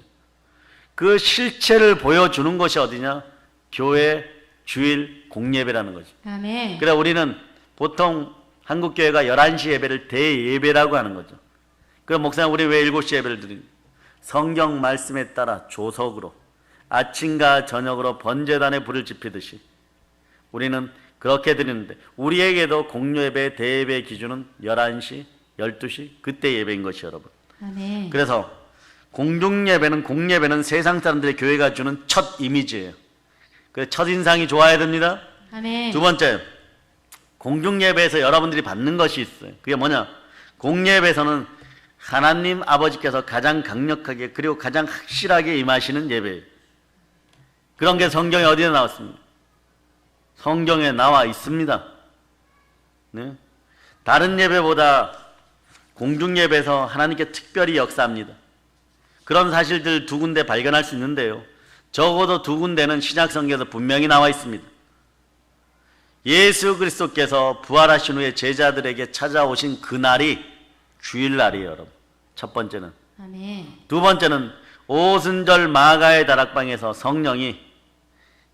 그 실체를 보여주는 것이 어디냐? 교회 주일 공예배라는 거죠. 아멘. 그래, 우리는 보통 한국교회가 11시 예배를 대예배라고 하는 거죠. 그럼 목사님, 우리 왜 7시 예배를 드립니까? 성경 말씀에 따라 조석으로 아침과 저녁으로 번제단에 불을 지피듯이 우리는 그렇게 드리는데, 우리에게도 공예배, 대예배 기준은 11시, 12시 그때 예배인 것이 여러분. 아멘. 그래서 공예배는 세상 사람들의 교회가 주는 첫 이미지예요. 그래서 첫 인상이 좋아야 됩니다. 아멘. 두 번째, 공중예배에서 여러분들이 받는 것이 있어요. 그게 뭐냐? 공예배에서는 하나님 아버지께서 가장 강력하게 그리고 가장 확실하게 임하시는 예배예요. 그런 게 성경에 어디에 나왔습니까? 성경에 나와 있습니다. 네? 다른 예배보다 공중예배에서 하나님께 특별히 역사합니다. 그런 사실들 두 군데 발견할 수 있는데요, 적어도 두 군데는 신약성경에서 분명히 나와 있습니다. 예수 그리스도께서 부활하신 후에 제자들에게 찾아오신 그날이 주일날이에요, 여러분. 첫 번째는. 아멘. 두 번째는 오순절 마가의 다락방에서 성령이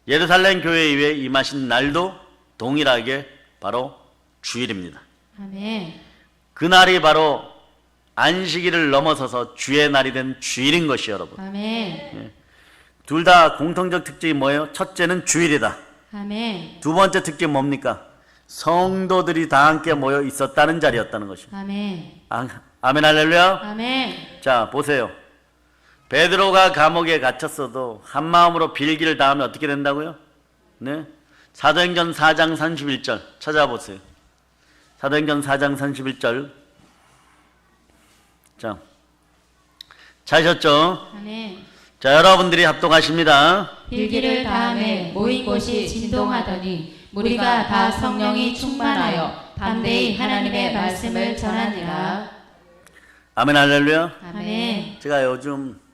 예루살렘 교회 위에 임하신 날도 동일하게 바로 주일입니다. 아멘. 그날이 바로 안식일을 넘어서서 주의 날이 된 주일인 것이에요, 여러분. 아멘. 둘 다 공통적 특징이 뭐예요? 첫째는 주일이다. 아멘. 두 번째 특징은 뭡니까? 성도들이 다 함께 모여 있었다는 자리였다는 것입니다. 아멘. 아멘, 할렐루야. 아멘. 자, 보세요. 베드로가 감옥에 갇혔어도 한 마음으로 빌기를 다하면 어떻게 된다고요? 네? 사도행전 4장 31절 찾아보세요. 사도행전 4장 31절. 자, 찾으셨죠? 아멘. 자, 여러분들이 합동하십니다. 빌기를 다음에 모인 곳이 진동하더니 무리가 다 성령이 충만하여 담대히 하나님의 말씀을 전하니라. 아멘, 할렐루야. 아멘. 제가 요즘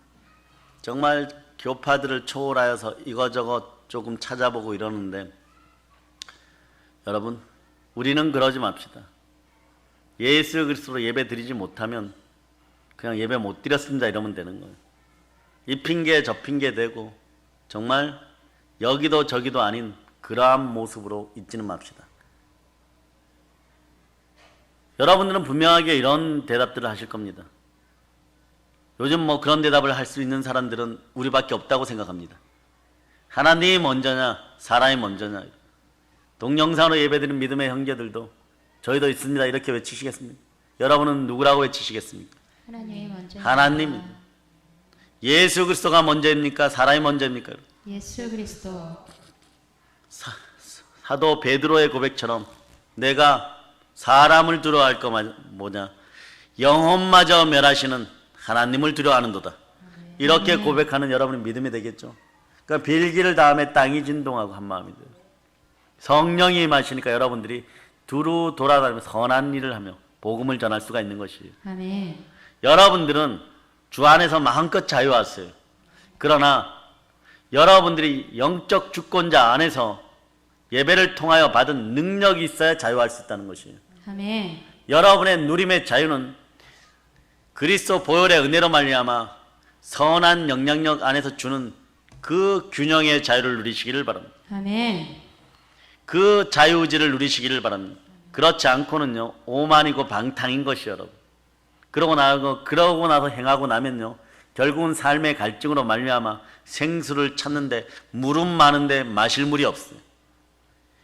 정말 교파들을 초월하여서 이거저거 조금 찾아보고 이러는데, 여러분, 우리는 그러지 맙시다. 예수 그리스도로 예배 드리지 못하면 그냥 예배 못 드렸습니다 이러면 되는 거예요. 이 핑계 저 핑계 대고 정말 여기도 저기도 아닌 그러한 모습으로 있지는 맙시다. 여러분들은 분명하게 이런 대답들을 하실 겁니다. 요즘 뭐 그런 대답을 할 수 있는 사람들은 우리밖에 없다고 생각합니다. 하나님이 먼저냐 사람이 먼저냐. 동영상으로 예배드린 믿음의 형제들도 저희도 있습니다 이렇게 외치시겠습니까? 여러분은 누구라고 외치시겠습니까? 하나님이 먼저. 하나님. 예수 그리스도가 먼저입니까? 사람이 먼저입니까? 예수 그리스도. 사도 베드로의 고백처럼 내가 사람을 두려워할 거 뭐냐? 영혼마저 멸하시는 하나님을 두려워하는도다. 이렇게 고백하는 여러분의 믿음이 되겠죠. 그러니까 빌기를 다음에 땅이 진동하고 한 마음이 돼요. 성령이 임하시니까 여러분들이 두루 돌아다니며 선한 일을 하며 복음을 전할 수가 있는 것이에요. 아멘. 여러분들은 주 안에서 마음껏 자유하세요. 그러나 여러분들이 영적 주권자 안에서 예배를 통하여 받은 능력이 있어야 자유할 수 있다는 것이에요. 아멘. 여러분의 누림의 자유는 그리스도 보혈의 은혜로 말미암아 선한 영향력 안에서 주는 그 균형의 자유를 누리시기를 바랍니다. 아멘. 그 자유의지를 누리시기를 바랍니다. 그렇지 않고는요, 오만이고 방탕인 것이요, 여러분. 그러고 나서 행하고 나면요, 결국은 삶의 갈증으로 말미암아 생수를 찾는데 물은 많은데 마실 물이 없어요.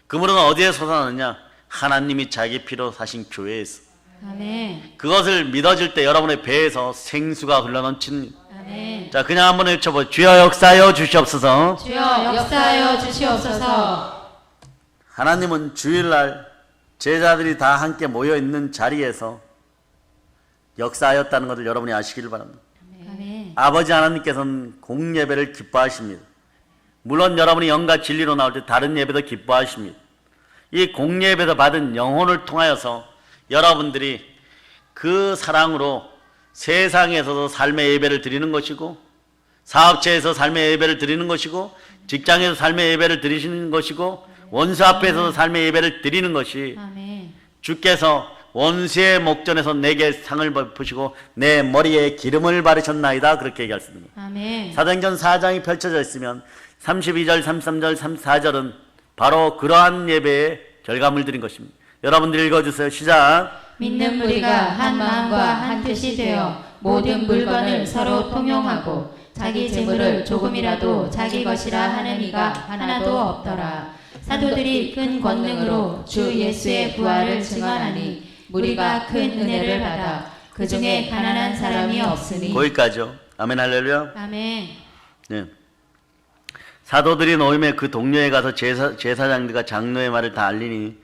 그 물은 어디에 솟아나느냐? 하나님이 자기 피로 사신 교회에서. 아멘. 그것을 믿어질 때 여러분의 배에서 생수가 흘러넘치는. 아멘. 자, 그냥 한번 외쳐보. 주여 역사하여 주시옵소서. 주여 역사하여 주시옵소서. 하나님은 주일날 제자들이 다 함께 모여 있는 자리에서 역사하였다는 것을 여러분이 아시기를 바랍니다. 아멘. 아버지 하나님께서는 공예배를 기뻐하십니다. 물론 여러분이 영과 진리로 나올 때 다른 예배도 기뻐하십니다. 이 공예배에서 받은 영혼을 통하여서 여러분들이 그 사랑으로 세상에서도 삶의 예배를 드리는 것이고, 사업체에서 삶의 예배를 드리는 것이고, 직장에서 삶의 예배를 드리시는 것이고, 원수 앞에서도 삶의 예배를 드리는 것이, 아멘. 주께서 원수의 목전에서 내게 상을 베푸시고 내 머리에 기름을 바르셨나이다, 그렇게 얘기했습니다. 아멘. 사도행전 4장이 펼쳐져 있으면 32절, 33절, 34절은 바로 그러한 예배의 결과물 드린 것입니다. 여러분들 읽어주세요. 시작. 믿는 무리가 한 마음과 한 뜻이 되어 모든 물건을 서로 통용하고 자기 재물을 조금이라도 자기 것이라 하는 이가 하나도 없더라. 사도들이 큰 권능으로 주 예수의 부활을 증언하니 무리가 큰 은혜를 받아 그 중에 가난한 사람이 없으니. 거기까지요. 아멘 할렐루야. 아멘. 네. 사도들이 모임에 그 동료에 가서 제사장들과 장로의 말을 다 알리니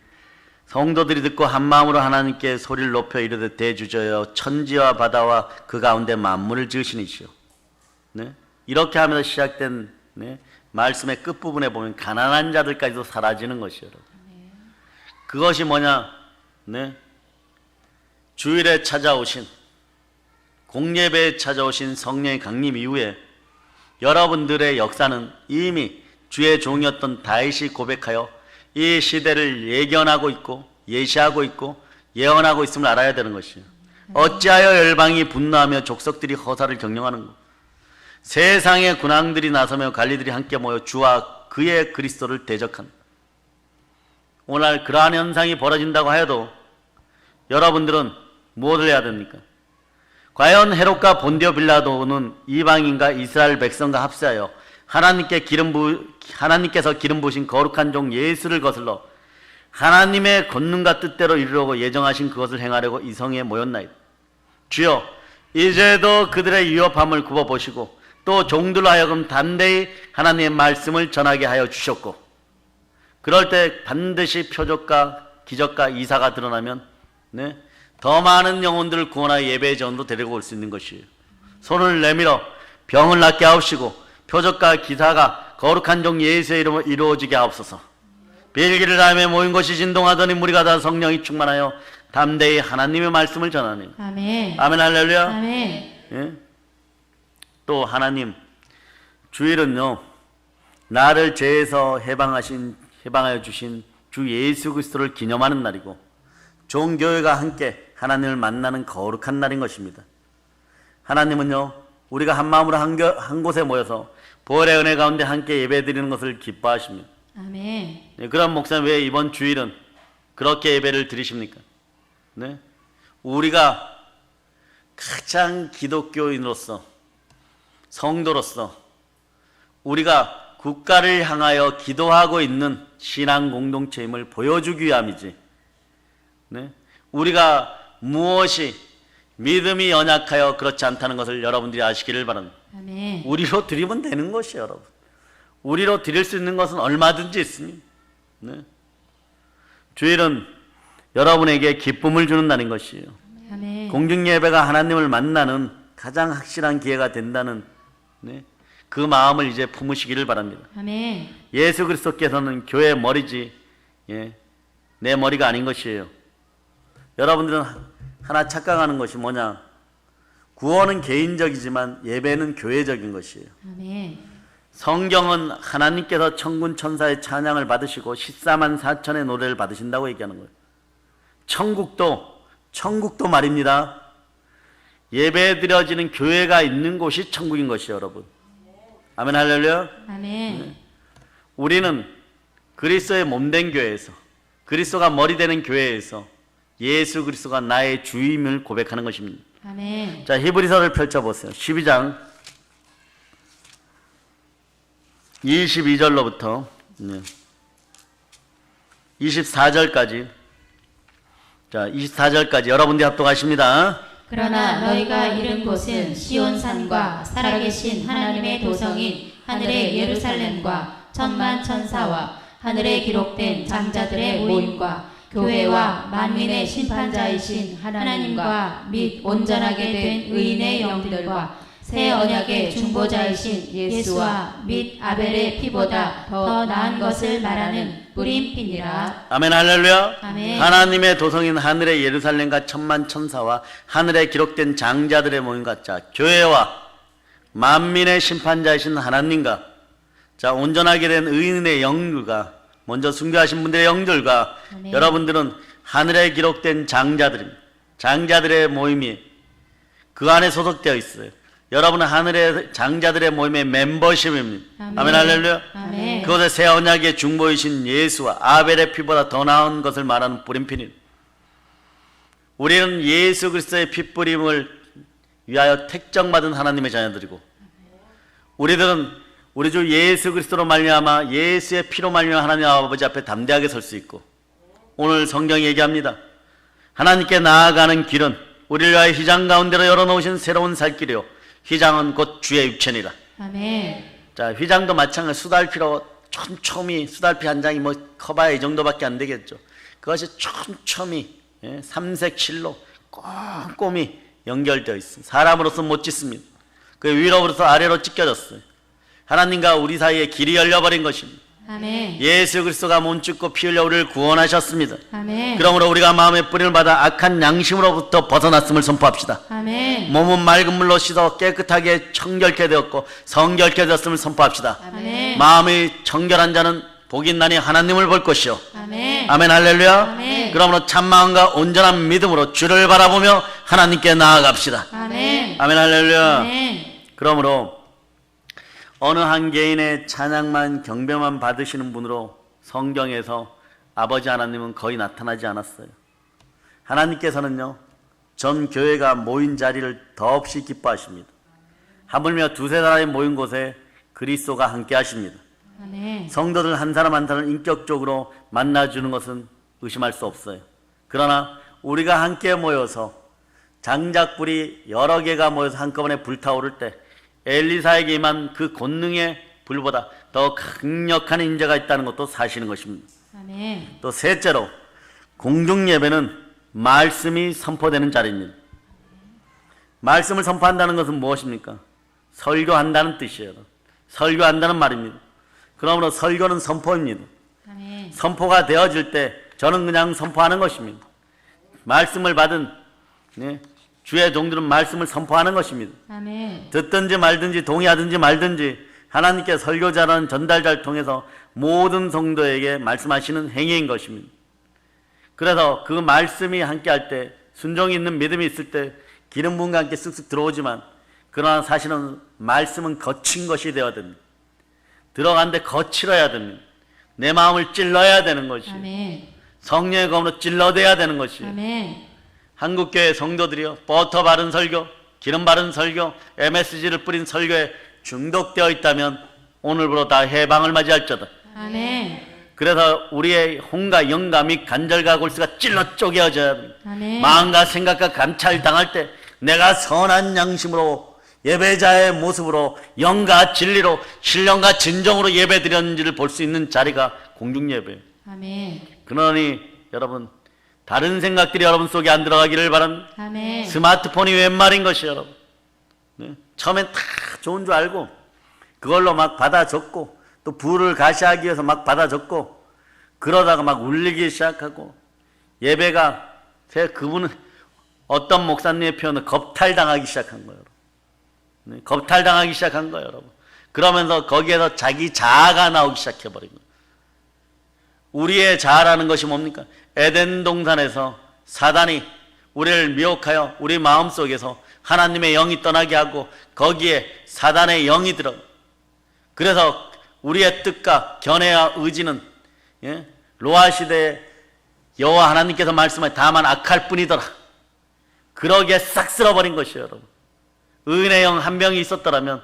성도들이 듣고 한 마음으로 하나님께 소리를 높여 이르되 대주저여 천지와 바다와 그 가운데 만물을 지으시니시오. 네? 이렇게 하면서 시작된 말씀의 끝부분에 보면 가난한 자들까지도 사라지는 것이요. 그것이 뭐냐? 주일에 찾아오신, 공예배에 찾아오신 성령의 강림 이후에 여러분들의 역사는 이미 주의 종이었던 다윗이 고백하여 이 시대를 예견하고 있고 예시하고 있고 예언하고 있음을 알아야 되는 것이에요. 어찌하여 열방이 분노하며 족속들이 허사를 경영하는가? 세상의 군왕들이 나서며 관리들이 함께 모여 주와 그의 그리스도를 대적한다. 오늘 그러한 현상이 벌어진다고 하여도 여러분들은 무엇을 해야 됩니까? 과연 헤롯과 본디오 빌라도는 이방인과 이스라엘 백성과 합세하여 하나님께서 기름 부으신 거룩한 종 예수를 거슬러 하나님의 권능과 뜻대로 이루려고 예정하신 그것을 행하려고 이 성에 모였나이다. 주여, 이제도 그들의 위협함을 굽어보시고 또 종들로 하여금 담대히 하나님의 말씀을 전하게 하여 주셨고, 그럴 때 반드시 표적과 기적과 이사가 드러나면 더 많은 영혼들을 구원하여 예배의 전으로 데리고 올 수 있는 것이에요. 손을 내밀어 병을 낫게 하옵시고 표적과 기사가 거룩한 종 예수의 이름으로 이루어지게 하옵소서. 빌기를 하며 모인 것이 진동하더니 무리가 다 성령이 충만하여 담대히 하나님의 말씀을 전하니. 아멘. 아멘 할렐루야. 아멘. 예? 또 하나님, 주일은요, 나를 죄에서 해방하여 주신 주 예수 그리스도를 기념하는 날이고 종교회가 함께 하나님을 만나는 거룩한 날인 것입니다. 하나님은요, 우리가 한 마음으로 한 곳에 모여서 보혈의 은혜 가운데 함께 예배드리는 것을 기뻐하십니다. 아멘. 네, 그럼 목사님, 왜 이번 주일은 그렇게 예배를 드리십니까? 네? 우리가 가장 기독교인으로서, 성도로서 우리가 국가를 향하여 기도하고 있는 신앙 공동체임을 보여주기 위함이지, 우리가 무엇이 믿음이 연약하여 그렇지 않다는 것을 여러분들이 아시기를 바랍니다. 아멘. 우리로 드리면 되는 것이에요, 여러분. 우리로 드릴 수 있는 것은 얼마든지 있습니다. 주일은 여러분에게 기쁨을 주는 날인 것이에요. 아멘. 공중예배가 하나님을 만나는 가장 확실한 기회가 된다는 그 마음을 이제 품으시기를 바랍니다. 아멘. 예수 그리스도께서는 교회의 머리지, 내 머리가 아닌 것이에요. 여러분들은 하나 착각하는 것이 뭐냐? 구원은 개인적이지만 예배는 교회적인 것이에요. 아멘. 성경은 하나님께서 천군 천사의 찬양을 받으시고 14만 4천의 노래를 받으신다고 얘기하는 거예요. 천국도 말입니다. 예배 드려지는 교회가 있는 곳이 천국인 것이에요, 여러분. 아멘 할렐루야. 아멘. 우리는 그리스도의 몸된 교회에서, 그리스도가 머리 되는 교회에서 예수 그리스도가 나의 주임을 고백하는 것입니다. 아멘. 자, 히브리서를 펼쳐보세요. 12장 22절로부터 24절까지. 자, 24절까지 여러분들이 합독하십니다. 그러나 너희가 이른 곳은 시온산과 살아계신 하나님의 도성인 하늘의 예루살렘과 천만 천사와 하늘에 기록된 장자들의 모임과 교회와 만민의 심판자이신 하나님과 및 온전하게 된 의인의 영들과 새 언약의 중보자이신 예수와 및 아벨의 피보다 더 나은 것을 말하는 뿌린 피니라. 아멘, 할렐루야. 아멘. 하나님의 도성인 하늘의 예루살렘과 천만 천사와 하늘에 기록된 장자들의 모임과, 자, 교회와 만민의 심판자이신 하나님과, 자, 온전하게 된 의인의 영들과, 먼저 순교하신 분들의 영들과, 아멘. 여러분들은 하늘에 기록된 장자들입니다. 장자들의 모임이 그 안에 소속되어 있어요. 여러분은 하늘의 장자들의 모임의 멤버십입니다. 아멘. 아멘, 할렐루야. 아멘. 그것에 새 언약의 중보이신 예수와 아벨의 피보다 더 나은 것을 말하는 뿌림피니, 우리는 예수 그리스도의 핏뿌림을 위하여 택정받은 하나님의 자녀들이고, 우리들은 우리 주 예수 그리스도로 말미암아 예수의 피로 말미암아 하나님 아버지 앞에 담대하게 설 수 있고, 오늘 성경이 얘기합니다. 하나님께 나아가는 길은 우리를 위하여 휘장 가운데로 열어놓으신 새로운 살 길이요, 휘장은 곧 주의 육체니라. 아멘. 자, 휘장도 마찬가지. 수달피로 촘촘히, 수달피 한 장이 뭐 커봐야 이 정도밖에 안 되겠죠. 그것이 촘촘히 삼색 실로 꼼꼼히 연결되어 있습니다. 사람으로서 못 짓습니다. 그 위로부터 아래로 찢겨졌어요. 하나님과 우리 사이에 길이 열려버린 것입니다. 아멘. 예수 그리스도가 몸짓고 피 흘려 우리를 구원하셨습니다. 아멘. 그러므로 우리가 마음의 뿌림을 받아 악한 양심으로부터 벗어났음을 선포합시다. 아멘. 몸은 맑은 물로 씻어 깨끗하게 청결케 되었고 성결케 되었음을 선포합시다. 아멘. 마음이 청결한 자는 복이 있나니 하나님을 볼 것이요. 아멘. 아멘, 할렐루야. 아멘. 그러므로 참마음과 온전한 믿음으로 주를 바라보며 하나님께 나아갑시다. 아멘. 아멘, 할렐루야. 아멘. 그러므로 어느 한 개인의 찬양만 경배만 받으시는 분으로 성경에서 아버지 하나님은 거의 나타나지 않았어요. 하나님께서는요, 전 교회가 모인 자리를 더없이 기뻐하십니다. 하물며 두세 사람이 모인 곳에 그리스도가 함께 하십니다. 아멘. 성도들 한 사람 한 사람을 인격적으로 만나주는 것은 의심할 수 없어요. 그러나 우리가 함께 모여서 장작불이 여러 개가 모여서 한꺼번에 불타오를 때 엘리사에게 임한 그 권능의 불보다 더 강력한 인재가 있다는 것도 사실인 것입니다. 아멘. 또 셋째로, 공중예배는 말씀이 선포되는 자리입니다. 말씀을 선포한다는 것은 무엇입니까? 설교한다는 뜻이에요. 설교한다는 말입니다. 그러므로 설교는 선포입니다. 아멘. 선포가 되어질 때 저는 그냥 선포하는 것입니다. 말씀을 받은 주의 종들은 말씀을 선포하는 것입니다. 아멘. 듣든지 말든지 동의하든지 말든지 하나님께 설교자라는 전달자를 통해서 모든 성도에게 말씀하시는 행위인 것입니다. 그래서 그 말씀이 함께 할 때, 순종이 있는 믿음이 있을 때 기름 부음과 함께 쓱쓱 들어오지만, 그러나 사실은 말씀은 거친 것이 되어야 됩니다. 들어가는데 거칠어야 됩니다. 내 마음을 찔러야 되는 것이, 아멘. 성령의 검으로 찔러대야 되는 것이. 아멘. 한국교회 성도들이요, 버터 바른 설교, 기름 바른 설교, MSG를 뿌린 설교에 중독되어 있다면 오늘부로 다 해방을 맞이할지어다. 아멘. 그래서 우리의 혼과 영과 및 간절과 골수가 찔러 쪼개어져야 합니다. 아멘. 마음과 생각과 감찰당할 때 내가 선한 양심으로 예배자의 모습으로 영과 진리로 신령과 진정으로 예배드렸는지를 볼 수 있는 자리가 공중예배예요. 아멘. 그러니 여러분, 다른 생각들이 여러분 속에 안 들어가기를 바랍니다. 아멘. 스마트폰이 웬 말인 것이에요, 여러분. 처음엔 다 좋은 줄 알고 그걸로 막 받아 적고 또 부를 가시하기 위해서 막 받아 적고 그러다가 막 울리기 시작하고, 예배가 그분은 어떤 목사님의 표현은 겁탈당하기 시작한 거예요. 겁탈당하기 시작한 거예요, 여러분. 그러면서 거기에서 자기 자아가 나오기 시작해버린 거예요. 우리의 자아라는 것이 뭡니까? 에덴 동산에서 사단이 우리를 미혹하여 우리 마음속에서 하나님의 영이 떠나게 하고 거기에 사단의 영이 들어, 그래서 우리의 뜻과 견해와 의지는 예? 노아 시대에 여호와 하나님께서 말씀하신 다만 악할 뿐이더라. 그러기에 싹 쓸어버린 것이에요, 여러분. 의인의 영 한 명이 있었더라면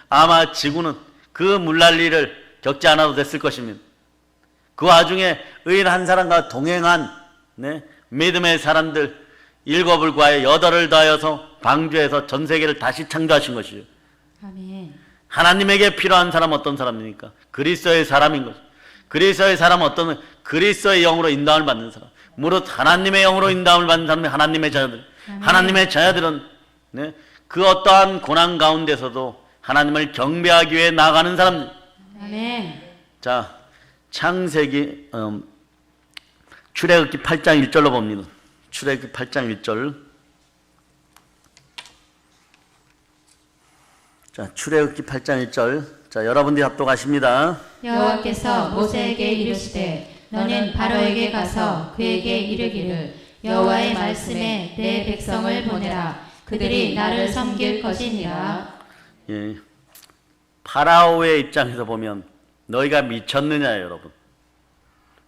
아마 지구는 그 물난리를 겪지 않아도 됐을 것입니다. 그 와중에 의인 한 사람과 동행한 믿음의 사람들 7을 구하여 8을 더하여서 방주해서 전 세계를 다시 창조하신 것이에요. 아멘. 하나님에게 필요한 사람은 어떤 사람입니까? 그리스도의 사람인 것이죠. 그리스도의 사람은 어떤 그리스도의 영으로 인도함을 받는 사람. 무릇 하나님의 영으로 인도함을 받는 사람이 하나님의 자녀들. 하나님의 자녀들은 그 어떠한 고난 가운데서도 하나님을 경배하기 위해 나가는 사람들. 아멘. 자, 창세기 출애굽기 8장 1절로 봅니다. 출애굽기 8장 1절. 자, 출애굽기 8장 1절. 자, 여러분들이 합독하십니다. 여호와께서 모세에게 이르시되 너는 바로에게 가서 그에게 이르기를 여호와의 말씀에 내 백성을 보내라. 그들이 나를 섬길 것이니라. 예. 파라오의 입장에서 보면 너희가 미쳤느냐 여러분.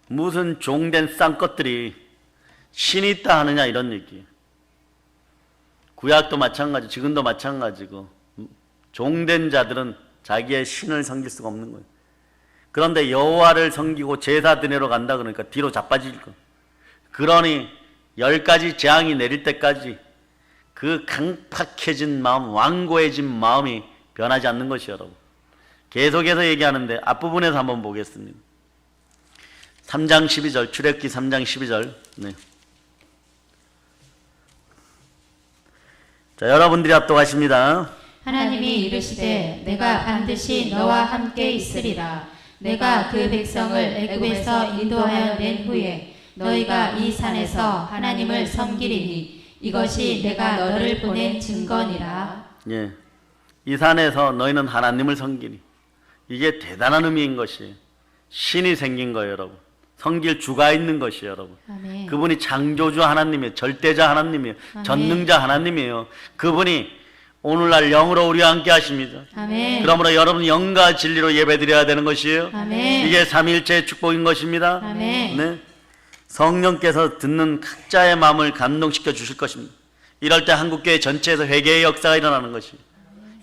무슨 종된 쌍것들이 신이 있다 하느냐 이런 얘기예요. 구약도 마찬가지, 지금도 마찬가지고 종된 자들은 자기의 신을 섬길 수가 없는 거예요. 그런데 여호와를 섬기고 제사 드리러 간다 그러니까 뒤로 자빠질 거. 그러니 10가지 재앙이 내릴 때까지 그 강팍해진 마음, 완고해진 마음이 변하지 않는 것이요 여러분. 계속해서 얘기하는데 앞부분에서 한번 보겠습니다. 3장 12절, 출애굽기 3장 12절. 네. 자, 여러분들이 합독하십니다. 하나님이 이르시되 내가 반드시 너와 함께 있으리라. 내가 그 백성을 애굽에서 인도하여 낸 후에 너희가 이 산에서 하나님을 섬기리니 이것이 내가 너를 보낸 증거니라. 예, 이 산에서 너희는 하나님을 섬기니 이게 대단한 의미인 것이에요. 신이 생긴 거예요 여러분. 섬길 주가 있는 것이에요 여러분. 아멘. 그분이 창조주 하나님이에요. 절대자 하나님이에요. 아멘. 전능자 하나님이에요. 그분이 오늘날 영으로 우리와 함께 하십니다. 아멘. 그러므로 여러분 영과 진리로 예배드려야 되는 것이에요. 아멘. 이게 삼위일체의 축복인 것입니다. 아멘. 네. 성령께서 듣는 각자의 마음을 감동시켜 주실 것입니다. 이럴 때 한국교회 전체에서 회개의 역사가 일어나는 것이에요.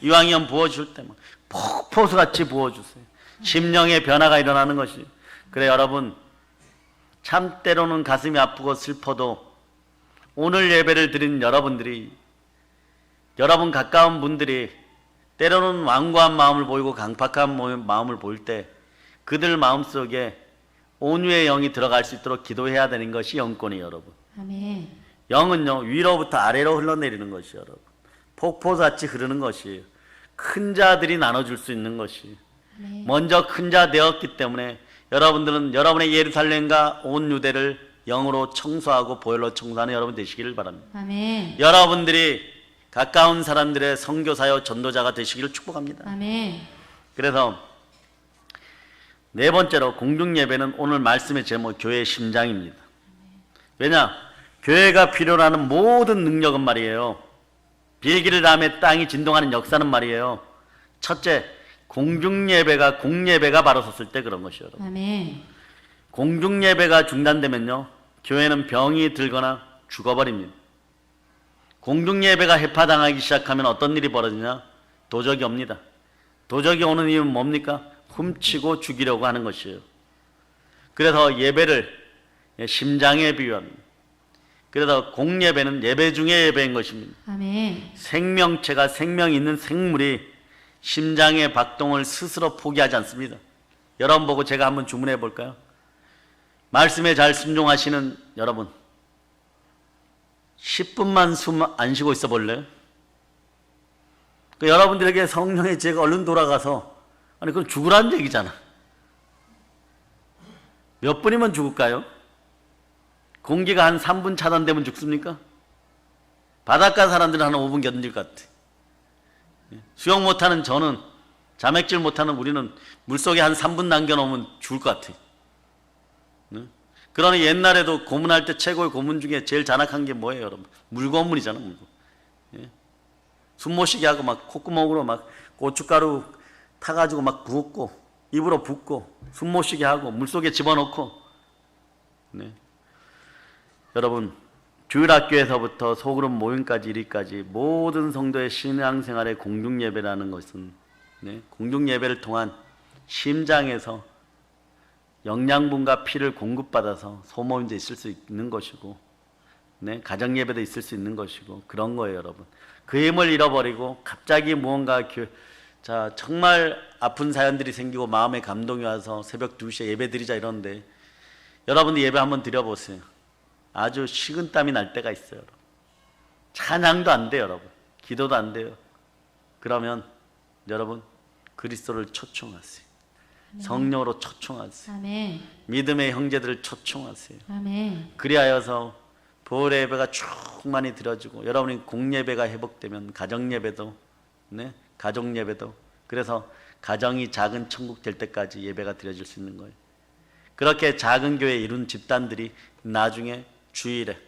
이왕이면 부어줄 때만 폭포수같이 부어주세요. 심령의 변화가 일어나는 것이에요. 그래 여러분, 참 때로는 가슴이 아프고 슬퍼도 오늘 예배를 드린 여러분들이, 여러분 가까운 분들이 때로는 완고한 마음을 보이고 강팍한 마음을 보일 때 그들 마음속에 온유의 영이 들어갈 수 있도록 기도해야 되는 것이 영권이에요 여러분. 아멘. 영은요 위로부터 아래로 흘러내리는 것이에요 여러분. 폭포같이 흐르는 것이에요. 큰 자들이 나눠줄 수 있는 것이에요. 아멘. 먼저 큰 자 되었기 때문에 여러분들은 여러분의 예루살렘과 온 유대를 영으로 청소하고 보혈로 청소하는 여러분 되시기를 바랍니다. 아멘. 여러분들이 가까운 사람들의 선교사요 전도자가 되시기를 축복합니다. 아멘. 그래서 네 번째로 공중예배는 오늘 말씀의 제목 교회의 심장입니다. 왜냐? 교회가 필요로 하는 모든 능력은 말이에요, 빌기를 다음에 땅이 진동하는 역사는 말이에요, 첫째 공중예배가 공예배가 바로 섰을 때 그런 것이에요. 아멘. 공중예배가 중단되면요 교회는 병이 들거나 죽어버립니다. 공중예배가 해파당하기 시작하면 어떤 일이 벌어지냐? 도적이 옵니다. 도적이 오는 이유는 뭡니까? 훔치고 죽이려고 하는 것이에요. 그래서 예배를 심장에 비유합니다. 그래서 공예배는 예배 중에 예배인 것입니다. 아멘. 생명체가 생명 있는 생물이 심장의 박동을 스스로 포기하지 않습니다. 여러분 보고 제가 한번 주문해 볼까요? 말씀에 잘 순종하시는 여러분, 10분만 숨 안 쉬고 있어 볼래요? 여러분들에게 성령의 지혜가 얼른 돌아가서, 아니 그건 죽으라는 얘기잖아. 몇 분이면 죽을까요? 공기가 한 3분 차단되면 죽습니까? 바닷가 사람들은 한 5분 견딜 것 같아. 수영 못하는 저는, 자맥질 못하는 우리는 물속에 한 3분 남겨놓으면 죽을 것 같아. 그러니 옛날에도 고문할 때 최고의 고문 중에 제일 잔악한 게 뭐예요 여러분? 물고문이잖아. 물고. 숨 못 쉬게 하고 막 콧구멍으로 막 고춧가루 타가지고 막 부었고, 입으로 붓고 숨 못 쉬게 하고 물속에 집어넣고. 네. 여러분, 주일학교에서부터 소그룹 모임까지 이리까지 모든 성도의 신앙생활의 공중예배라는 것은, 네, 공중예배를 통한 심장에서 영양분과 피를 공급받아서 소모임도 있을 수 있는 것이고, 네, 가정예배도 있을 수 있는 것이고, 그런 거예요. 여러분, 그 힘을 잃어버리고 갑자기 무언가 자, 정말 아픈 사연들이 생기고 마음에 감동이 와서 새벽 2시에 예배 드리자 이러는데, 여러분들 예배 한번 드려보세요. 아주 식은땀이 날 때가 있어요. 여러분. 찬양도 안 돼요. 여러분, 기도도 안 돼요. 그러면 여러분, 그리스도를 초청하세요. 성령으로 초청하세요. 아멘. 믿음의 형제들을 초청하세요. 아멘. 그리하여서 보혈의 예배가 충만히 드려지고, 여러분이 공예배가 회복되면 가정예배도, 네, 가족예배도, 그래서 가정이 작은 천국 될 때까지 예배가 드려질 수 있는 거예요. 그렇게 작은 교회 이룬 집단들이 나중에 주일에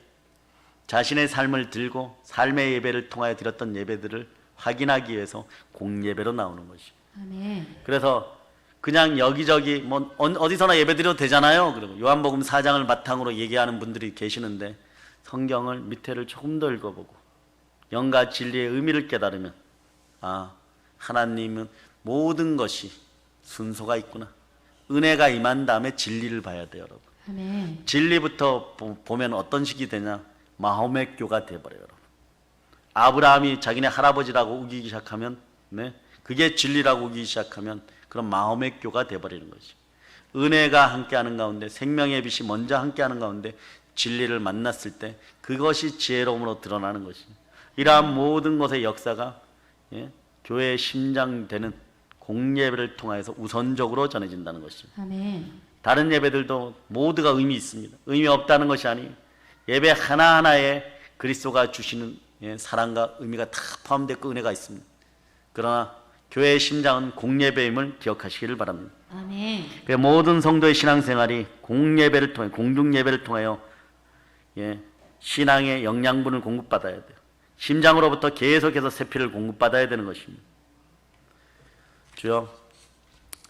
자신의 삶을 들고 삶의 예배를 통하여 드렸던 예배들을 확인하기 위해서 공예배로 나오는 것이죠. 아멘. 그래서 그냥 여기저기 뭐 어디서나 예배 드려도 되잖아요. 그리고 요한복음 4장을 바탕으로 얘기하는 분들이 계시는데, 성경을 밑에를 조금 더 읽어보고 영과 진리의 의미를 깨달으면, 아, 하나님은 모든 것이 순서가 있구나. 은혜가 임한 다음에 진리를 봐야 돼요. 여러분, 아멘. 진리부터 보면 어떤 식이 되냐, 마호메교가 돼버려요. 여러분, 아브라함이 자기네 할아버지라고 우기기 시작하면, 네, 그게 진리라고 우기기 시작하면 그럼 마호메교가 돼버리는 거지. 은혜가 함께하는 가운데, 생명의 빛이 먼저 함께하는 가운데 진리를 만났을 때 그것이 지혜로움으로 드러나는 것입니다. 이러한 모든 것의 역사가, 예, 교회의 심장되는 공예배를 통해서 우선적으로 전해진다는 것입니다. 아멘. 다른 예배들도 모두가 의미 있습니다. 의미 없다는 것이 아니, 예배 하나하나에 그리스도가 주시는, 예, 사랑과 의미가 다 포함되고 은혜가 있습니다. 그러나 교회의 심장은 공예배임을 기억하시기를 바랍니다. 아멘. 그 모든 성도의 신앙생활이 공예배를 통해, 공중예배를 통하여, 예, 신앙의 영양분을 공급받아야 돼요. 심장으로부터 계속해서 세피를 공급받아야 되는 것입니다. 주여,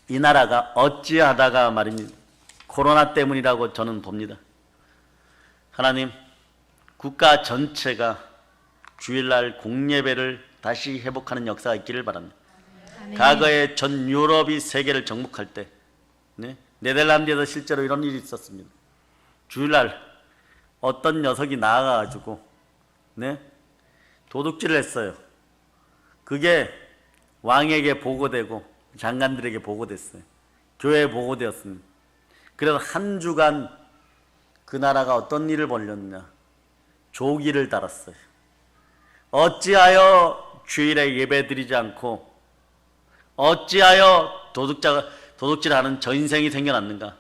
이 나라가 어찌하다가 말입니다, 코로나 때문이라고 저는 봅니다. 하나님, 국가 전체가 주일날 공예배를 다시 회복하는 역사가 있기를 바랍니다. 아멘. 과거에 전 유럽이 세계를 정복할 때, 네, 네덜란드에서 실제로 이런 일이 있었습니다. 주일날 어떤 녀석이 나와가지고, 네, 도둑질을 했어요. 그게 왕에게 보고되고 장관들에게 보고됐어요. 교회에 보고되었습니다. 그래서 한 주간 그 나라가 어떤 일을 벌였냐, 조기를 달았어요. 어찌하여 주일에 예배드리지 않고 어찌하여 도둑질하는 저 인생이 생겨났는가.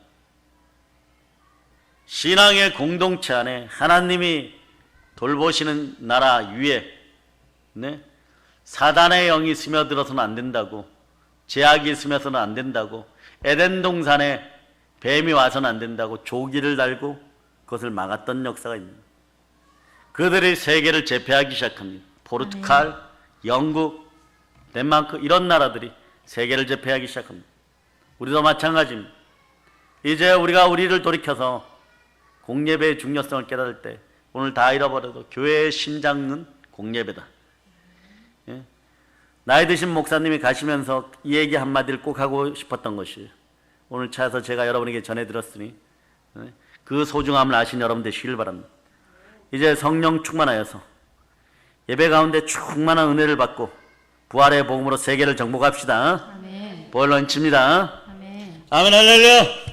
신앙의 공동체 안에 하나님이 돌보시는 나라 위에, 네, 사단의 영이 스며들어서는 안 된다고, 제약이 스며서는 안 된다고, 에덴 동산에 뱀이 와서는 안 된다고 조기를 달고 그것을 막았던 역사가 있습니다. 그들이 세계를 제패하기 시작합니다. 포르투갈, 영국, 덴마크, 이런 나라들이 세계를 제패하기 시작합니다. 우리도 마찬가지입니다. 이제 우리가 우리를 돌이켜서 공예배의 중요성을 깨달을 때, 오늘 다 잃어버려도 교회의 심장은 공예배다. 예? 나이 드신 목사님이 가시면서 이 얘기 한마디를 꼭 하고 싶었던 것이에요. 오늘 차에서 제가 여러분에게 전해드렸으니, 예? 그 소중함을 아신 여러분 되시길 바랍니다. 이제 성령 충만하여서 예배 가운데 충만한 은혜를 받고 부활의 복음으로 세계를 정복합시다. 아멘. 보혈 넘칩니다. 아멘. 아멘 할렐루야.